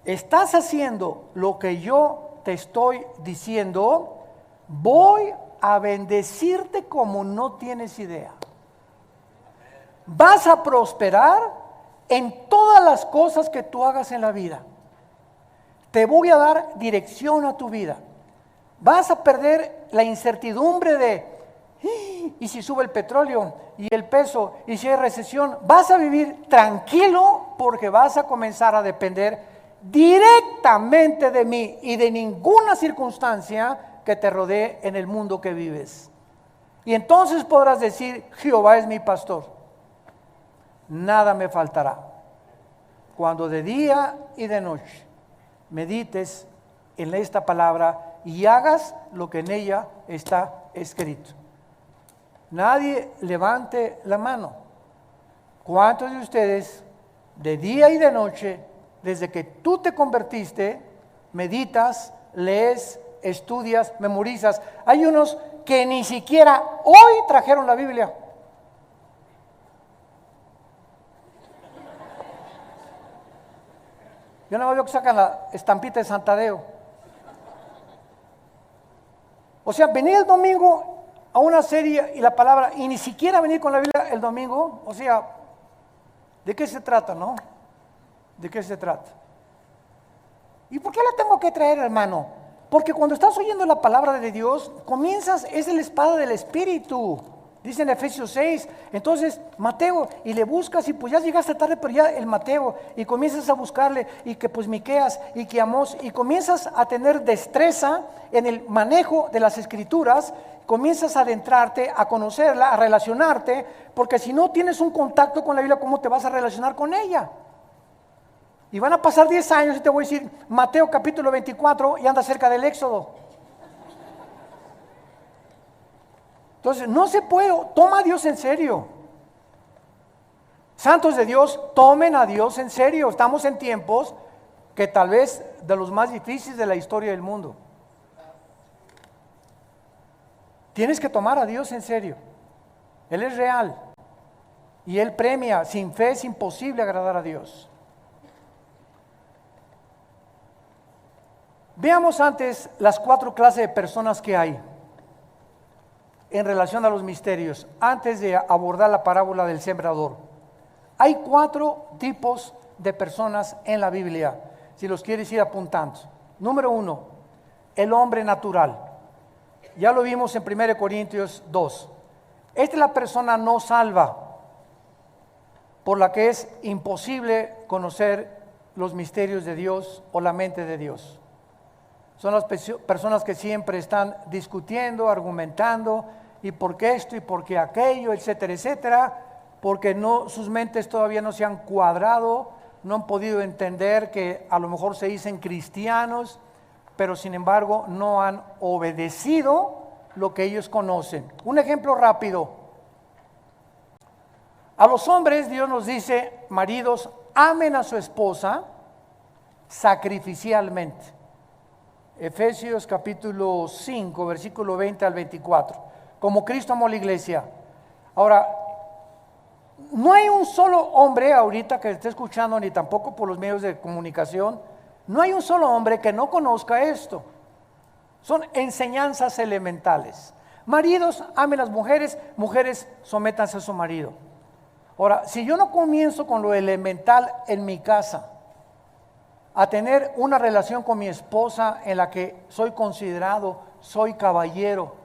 [SPEAKER 2] estás haciendo lo que yo te estoy diciendo, voy a bendecirte como no tienes idea. Vas a prosperar en todas las cosas que tú hagas en la vida. Te voy a dar dirección a tu vida. Vas a perder la incertidumbre de, ¿y si sube el petróleo y el peso? ¿Y si hay recesión? Vas a vivir tranquilo porque vas a comenzar a depender directamente de mí y de ninguna circunstancia que te rodee en el mundo que vives. Y entonces podrás decir, Jehová es mi pastor. Nada me faltará. Cuando de día y de noche medites en esta palabra y hagas lo que en ella está escrito. Nadie levante la mano. ¿Cuántos de ustedes de día y de noche, desde que tú te convertiste, meditas, lees estudias, memorizas. Hay unos que ni siquiera hoy trajeron la Biblia. Yo no veo que sacan la estampita de Santadeo. O sea, venir el domingo a una serie y la palabra, y ni siquiera venir con la Biblia el domingo, o sea, ¿de qué se trata, no? ¿De qué se trata? ¿Y por qué la tengo que traer, hermano? Porque cuando estás oyendo la palabra de Dios, comienzas, es la espada del Espíritu. Dice en Efesios 6, entonces Mateo, y le buscas y pues ya llegaste tarde, pero ya el Mateo, y comienzas a buscarle, y que pues Miqueas, y que Amós, y comienzas a tener destreza en el manejo de las Escrituras, comienzas a adentrarte, a conocerla, a relacionarte, porque si no tienes un contacto con la Biblia, ¿cómo te vas a relacionar con ella? Y van a pasar 10 años y te voy a decir, Mateo capítulo 24, y anda cerca del Éxodo. Entonces, no se puede, toma a Dios en serio. Santos de Dios, tomen a Dios en serio. Estamos en tiempos que tal vez de los más difíciles de la historia del mundo. Tienes que tomar a Dios en serio. Él es real. Y Él premia. Sin fe es imposible agradar a Dios. Veamos antes las 4 clases de personas que hay en relación a los misterios, antes de abordar la parábola del sembrador. Hay 4 tipos de personas en la Biblia, si los quieres ir apuntando. Número 1, el hombre natural. Ya lo vimos en 1 Corintios 2. Esta es la persona no salva, por la que es imposible conocer los misterios de Dios o la mente de Dios. Son las personas que siempre están discutiendo, argumentando, y por qué esto y por qué aquello, etcétera, etcétera, porque sus mentes todavía no se han cuadrado, no han podido entender que a lo mejor se dicen cristianos, pero sin embargo no han obedecido lo que ellos conocen. Un ejemplo rápido. A los hombres Dios nos dice, maridos, amen a su esposa sacrificialmente. Efesios capítulo 5, versículo 20 al 24. Como Cristo amó a la iglesia. Ahora, no hay un solo hombre ahorita que esté escuchando, ni tampoco por los medios de comunicación, no hay un solo hombre que no conozca esto. Son enseñanzas elementales. Maridos, amen a las mujeres, mujeres, sométanse a su marido. Ahora, si yo no comienzo con lo elemental en mi casa, a tener una relación con mi esposa en la que soy considerado, soy caballero,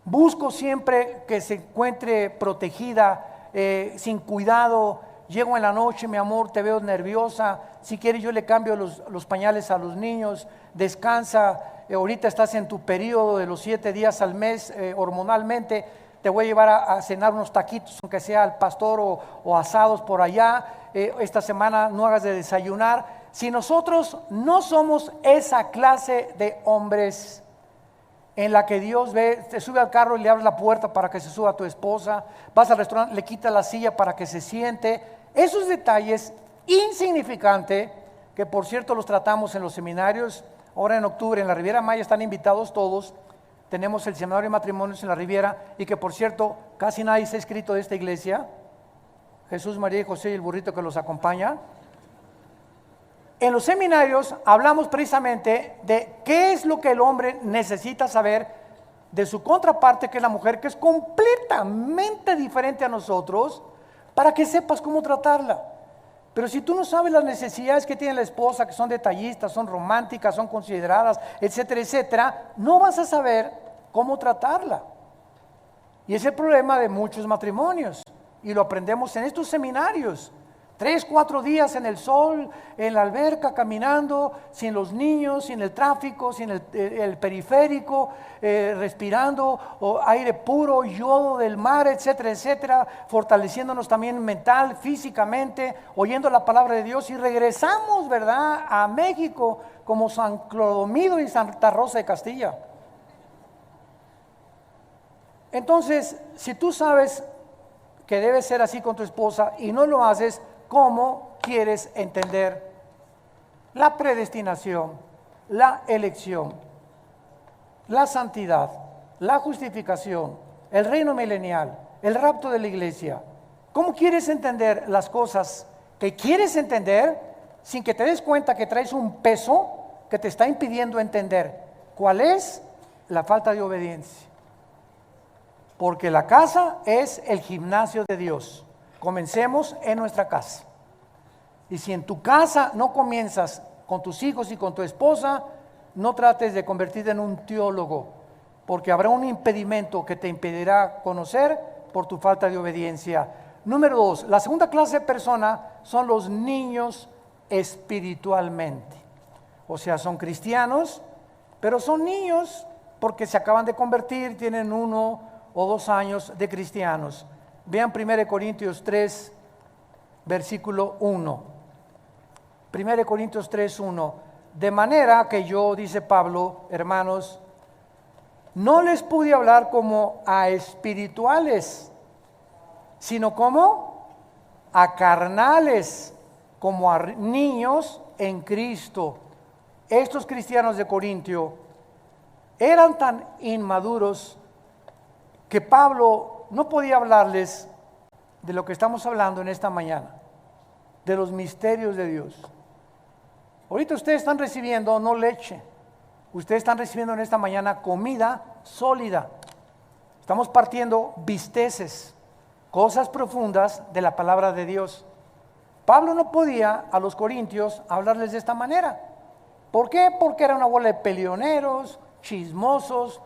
[SPEAKER 2] busco siempre que se encuentre protegida, sin cuidado, llego en la noche, mi amor, te veo nerviosa, si quieres yo le cambio los pañales a los niños, descansa, ahorita estás en tu periodo de los 7 días al mes hormonalmente, te voy a llevar a cenar unos taquitos, aunque sea al pastor o asados por allá, esta semana no hagas de desayunar. Si nosotros no somos esa clase de hombres en la que Dios ve, te sube al carro y le abres la puerta para que se suba a tu esposa, vas al restaurante, le quitas la silla para que se siente, esos detalles insignificantes, que por cierto los tratamos en los seminarios, ahora en octubre en la Riviera Maya están invitados todos, tenemos el seminario de matrimonios en la Riviera, y que por cierto casi nadie se ha inscrito de esta iglesia, Jesús, María y José y el burrito que los acompaña. En los seminarios hablamos precisamente de qué es lo que el hombre necesita saber de su contraparte, que es la mujer, que es completamente diferente a nosotros, para que sepas cómo tratarla. Pero si tú no sabes las necesidades que tiene la esposa, que son detallistas, son románticas, son consideradas, etcétera, etcétera, no vas a saber cómo tratarla. Y es el problema de muchos matrimonios, y lo aprendemos en estos seminarios. 3, 4 días en el sol, en la alberca, caminando, sin los niños, sin el tráfico, sin el periférico, respirando aire puro, yodo del mar, etcétera, etcétera, fortaleciéndonos también mental, físicamente, oyendo la palabra de Dios, y regresamos, ¿verdad?, a México como San Clodomiro y Santa Rosa de Castilla. Entonces, si tú sabes que debe ser así con tu esposa y no lo haces, ¿cómo quieres entender la predestinación, la elección? la santidad, la justificación, el reino milenial, el rapto de la iglesia. ¿Cómo quieres entender las cosas que quieres entender sin que te des cuenta que traes un peso que te está impidiendo entender? ¿Cuál es? La falta de obediencia. Porque la casa es el gimnasio de Dios. Comencemos en nuestra casa. Y si en tu casa no comienzas con tus hijos y con tu esposa, no trates de convertirte en un teólogo, porque habrá un impedimento que te impedirá conocer por tu falta de obediencia. Número 2, la segunda clase de persona son los niños espiritualmente. O sea, son cristianos, pero son niños porque se acaban de convertir, tienen 1 o 2 años de cristianos. Vean 1 Corintios 3, versículo 1. 1 Corintios 3, 1. De manera que yo, dice Pablo, hermanos, no les pude hablar como a espirituales, sino como a carnales, como a niños en Cristo. Estos cristianos de Corintio eran tan inmaduros que Pablo no podía hablarles de lo que estamos hablando en esta mañana, de los misterios de Dios. Ahorita ustedes están recibiendo no leche, ustedes están recibiendo en esta mañana comida sólida. Estamos partiendo bisteces, cosas profundas de la palabra de Dios. Pablo no podía a los corintios hablarles de esta manera. ¿Por qué? Porque era una bola de peleoneros, chismosos,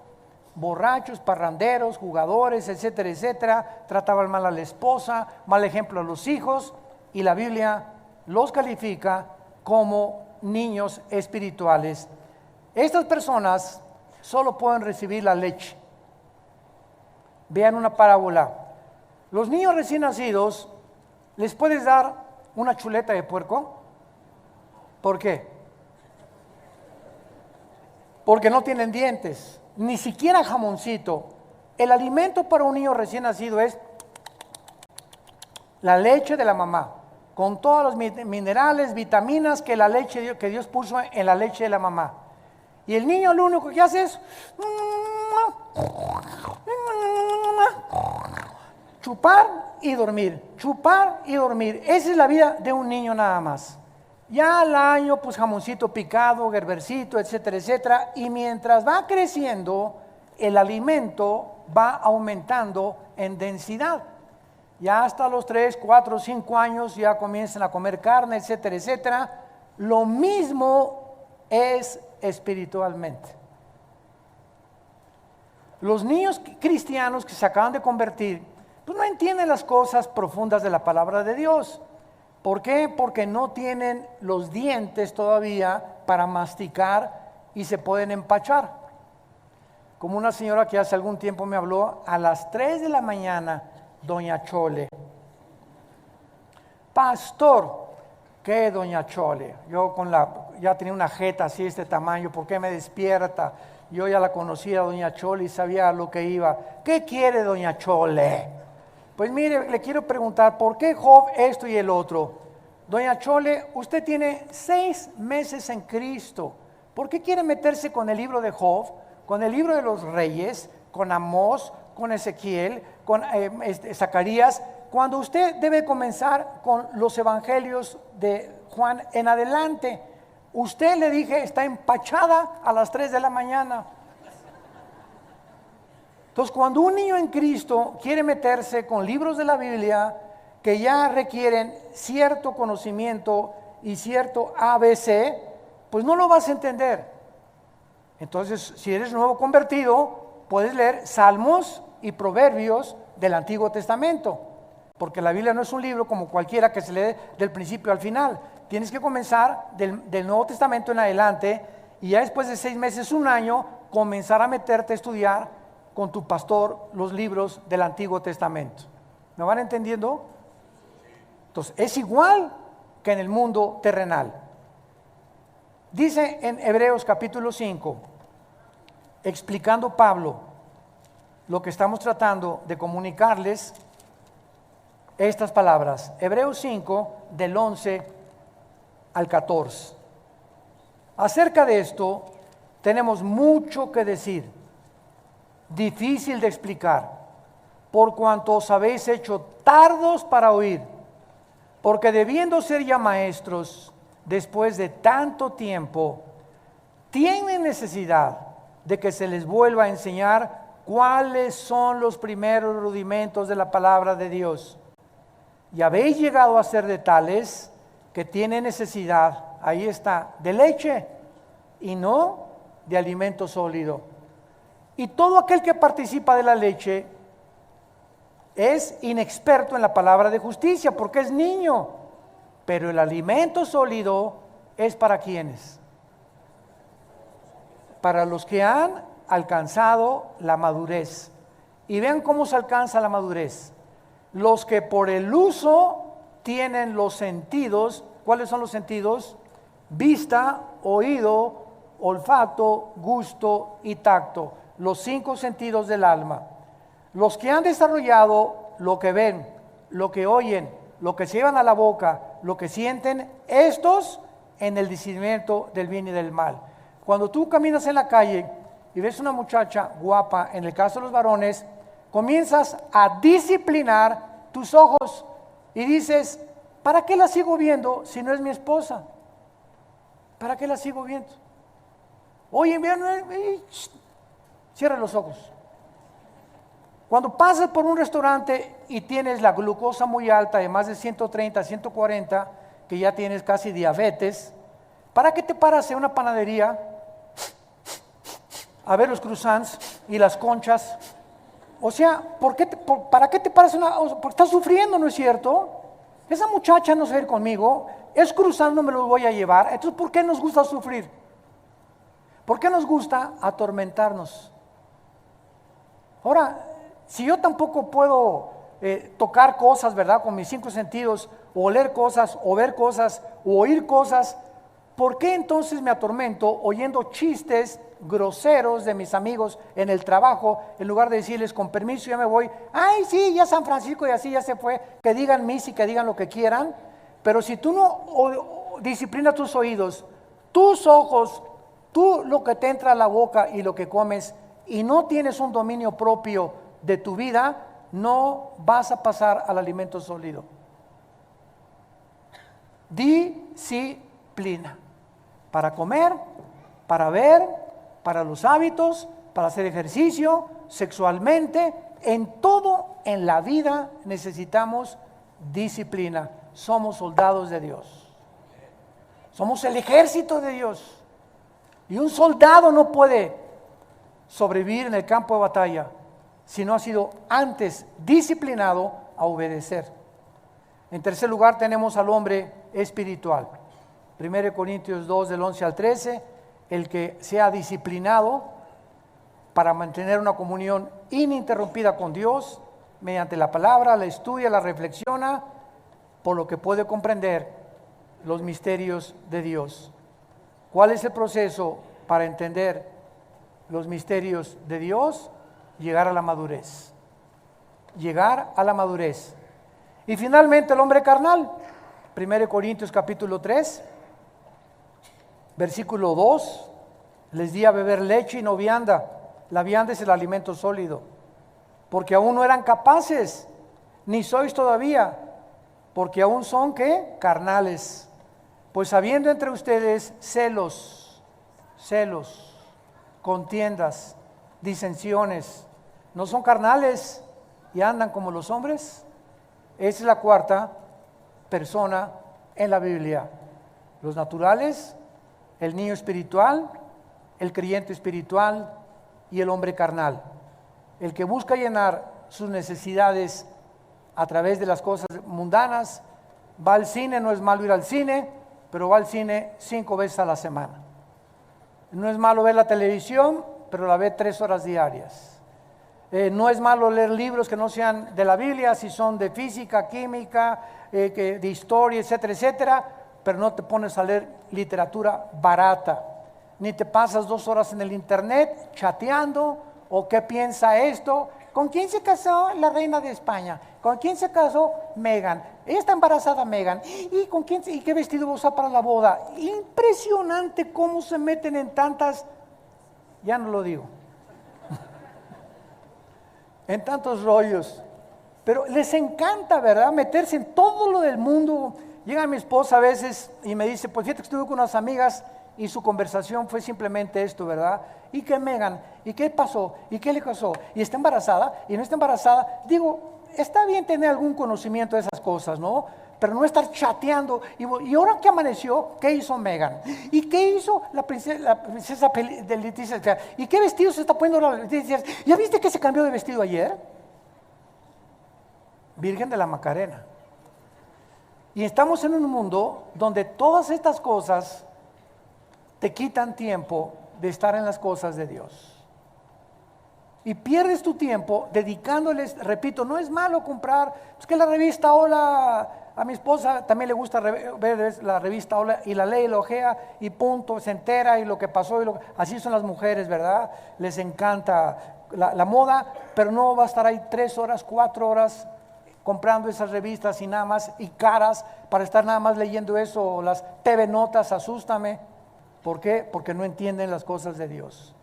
[SPEAKER 2] borrachos, parranderos, jugadores, etcétera, etcétera. Trataban mal a la esposa, mal ejemplo a los hijos, y la Biblia los califica como niños espirituales. Estas personas solo pueden recibir la leche. Vean una parábola. Los niños recién nacidos, ¿les puedes dar una chuleta de puerco? ¿Por qué? Porque no tienen dientes, ni siquiera jamoncito. El alimento para un niño recién nacido es la leche de la mamá, con todos los minerales, vitaminas que la leche que Dios puso en la leche de la mamá. Y el niño lo único que hace es chupar y dormir, chupar y dormir. Esa es la vida de un niño nada más. Ya al año, pues jamoncito picado, gerbercito, etcétera, etcétera. Y mientras va creciendo, el alimento va aumentando en densidad. Ya hasta los 3, 4, 5 años ya comienzan a comer carne, etcétera, etcétera. Lo mismo es espiritualmente. Los niños cristianos que se acaban de convertir, pues no entienden las cosas profundas de la palabra de Dios. ¿Por qué? Porque no tienen los dientes todavía para masticar y se pueden empachar. Como una señora que hace algún tiempo me habló a las 3 de la mañana, doña Chole. Pastor, ¿qué doña Chole? Yo ya tenía una jeta así de este tamaño, ¿por qué me despierta? Yo ya la conocía, doña Chole, y sabía a lo que iba. ¿Qué quiere doña Chole? Pues mire, le quiero preguntar, ¿por qué Job esto y el otro? Doña Chole, usted tiene 6 meses en Cristo. ¿Por qué quiere meterse con el libro de Job, con el libro de los reyes, con Amós, con Ezequiel, con Zacarías, cuando usted debe comenzar con los evangelios de Juan en adelante? Usted, le dije, está empachada a las 3 de la mañana. Entonces, cuando un niño en Cristo quiere meterse con libros de la Biblia que ya requieren cierto conocimiento y cierto ABC, pues no lo vas a entender. Entonces, si eres nuevo convertido, puedes leer Salmos y Proverbios del Antiguo Testamento, porque la Biblia no es un libro como cualquiera que se lee del principio al final. Tienes que comenzar del Nuevo Testamento en adelante, y ya después de 6 meses, 1 año, comenzar a meterte a estudiar con tu pastor los libros del Antiguo Testamento. ¿Me van entendiendo? Entonces, es igual que en el mundo terrenal. Dice en Hebreos capítulo 5, explicando Pablo lo que estamos tratando de comunicarles, estas palabras. Hebreos 5, del 11 al 14. Acerca de esto, tenemos mucho que decir, difícil de explicar, por cuanto os habéis hecho tardos para oír, porque debiendo ser ya maestros, después de tanto tiempo, tienen necesidad de que se les vuelva a enseñar cuáles son los primeros rudimentos de la palabra de Dios. Y habéis llegado a ser de tales que tienen necesidad, ahí está, de leche y no de alimento sólido. Y todo aquel que participa de la leche es inexperto en la palabra de justicia porque es niño, pero el alimento sólido es para quienes, para los que han alcanzado la madurez. Y vean cómo se alcanza la madurez. Los que por el uso tienen los sentidos. ¿Cuáles son los sentidos? Vista, oído, olfato, gusto y tacto. Los 5 sentidos del alma. Los que han desarrollado lo que ven, lo que oyen, lo que se llevan a la boca, lo que sienten, estos en el discernimiento del bien y del mal. Cuando tú caminas en la calle y ves una muchacha guapa, en el caso de los varones, comienzas a disciplinar tus ojos y dices, ¿para qué la sigo viendo si no es mi esposa? ¿Para qué la sigo viendo? Oye, vean, cierra los ojos. Cuando pasas por un restaurante y tienes la glucosa muy alta de más de 130, 140, que ya tienes casi diabetes, ¿para qué te paras en una panadería a ver los croissants y las conchas? O sea, ¿para qué te paras porque estás sufriendo, ¿no es cierto? Esa muchacha no se va a ir conmigo, es croissant, no me lo voy a llevar. Entonces, ¿por qué nos gusta sufrir? ¿Por qué nos gusta atormentarnos? Ahora, si yo tampoco puedo tocar cosas, ¿verdad? Con mis 5 sentidos, o oler cosas, o ver cosas, o oír cosas, ¿por qué entonces me atormento oyendo chistes groseros de mis amigos en el trabajo, en lugar de decirles con permiso ya me voy? Ay, sí, ya San Francisco y así ya se fue, que digan misa y que digan lo que quieran. Pero si tú no disciplinas tus oídos, tus ojos, tú lo que te entra a la boca y lo que comes, y no tienes un dominio propio de tu vida, no vas a pasar al alimento sólido. Disciplina. Para comer, para ver, para los hábitos, para hacer ejercicio, sexualmente, en todo en la vida necesitamos disciplina. Somos soldados de Dios. Somos el ejército de Dios. Y un soldado no puede sobrevivir en el campo de batalla si no ha sido antes disciplinado a obedecer. En tercer lugar tenemos al hombre espiritual. 1 Corintios 2 del 11 al 13, el que sea disciplinado para mantener una comunión ininterrumpida con Dios mediante la palabra, la estudia, la reflexiona, por lo que puede comprender los misterios de Dios. ¿Cuál es el proceso para entender los misterios de Dios? Llegar a la madurez. Llegar a la madurez. Y finalmente el hombre carnal. 1 Corintios capítulo 3, versículo 2. Les di a beber leche y no vianda. La vianda es el alimento sólido. Porque aún no eran capaces, ni sois todavía, porque aún son, ¿qué? Carnales. Pues habiendo entre ustedes celos, contiendas, disensiones, ¿no son carnales y andan como los hombres? Esa es la cuarta persona en la Biblia. Los naturales, el niño espiritual, el creyente espiritual y el hombre carnal. El que busca llenar sus necesidades a través de las cosas mundanas, va al cine, no es malo ir al cine, pero va al cine 5 veces a la semana. No es malo ver la televisión, pero la ve 3 horas diarias. No es malo leer libros que no sean de la Biblia, si son de física, química, de historia, etcétera, etcétera, pero no te pones a leer literatura barata, ni te pasas 2 horas en el internet chateando, o qué piensa esto, ¿con quién se casó la reina de España? ¿Con quién se casó Meghan? Ella está embarazada, Meghan. ¿Y con quién y qué vestido va a usar para la boda? Impresionante cómo se meten en tantas Ya no lo digo. En tantos rollos. Pero les encanta, ¿verdad? Meterse en todo lo del mundo. Llega mi esposa a veces y me dice, pues fíjate que estuve con unas amigas y su conversación fue simplemente esto, ¿verdad? ¿Y qué Megan? ¿Y qué pasó? ¿Y qué le pasó? ¿Y está embarazada? ¿Y no está embarazada? Digo, está bien tener algún conocimiento de esas cosas, ¿no? Pero no estar chateando. ¿Y ahora qué amaneció? ¿Qué hizo Megan? ¿Y qué hizo la princesa de Leticia? ¿Y qué vestido se está poniendo la Leticia? ¿Ya viste que se cambió de vestido ayer? Virgen de la Macarena. Y estamos en un mundo donde todas estas cosas te quitan tiempo de estar en las cosas de Dios. Y pierdes tu tiempo dedicándoles, repito, no es malo comprar, es que la revista Hola, a mi esposa también le gusta ver la revista Hola y la lee y la ojea y punto, se entera y lo que pasó, así son las mujeres, ¿verdad? Les encanta la moda, pero no va a estar ahí 3 horas, 4 horas comprando esas revistas y nada más, y caras, para estar nada más leyendo eso, o las TV Notas, asústame. ¿Por qué? Porque no entienden las cosas de Dios.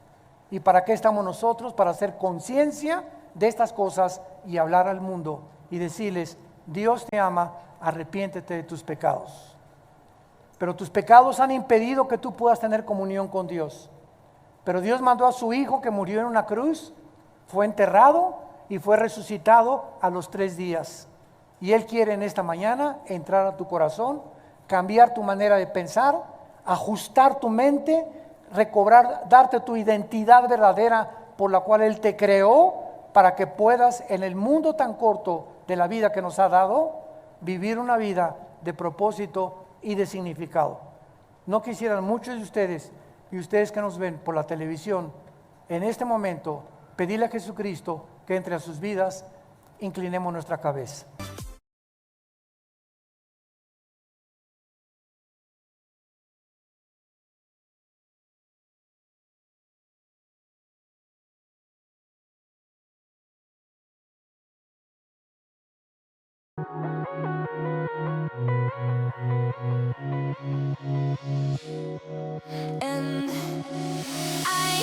[SPEAKER 2] ¿Y para qué estamos nosotros? Para hacer conciencia de estas cosas y hablar al mundo y decirles, Dios te ama, arrepiéntete de tus pecados. Pero tus pecados han impedido que tú puedas tener comunión con Dios. Pero Dios mandó a su Hijo que murió en una cruz, fue enterrado y fue resucitado a los 3 días. Y Él quiere en esta mañana entrar a tu corazón, cambiar tu manera de pensar, ajustar tu mente, recobrar, darte tu identidad verdadera por la cual Él te creó, para que puedas en el mundo tan corto de la vida que nos ha dado, vivir una vida de propósito y de significado. No quisieran muchos de ustedes, y ustedes que nos ven por la televisión, en este momento, pedirle a Jesucristo que entre a sus vidas, inclinemos nuestra cabeza.
[SPEAKER 3] And I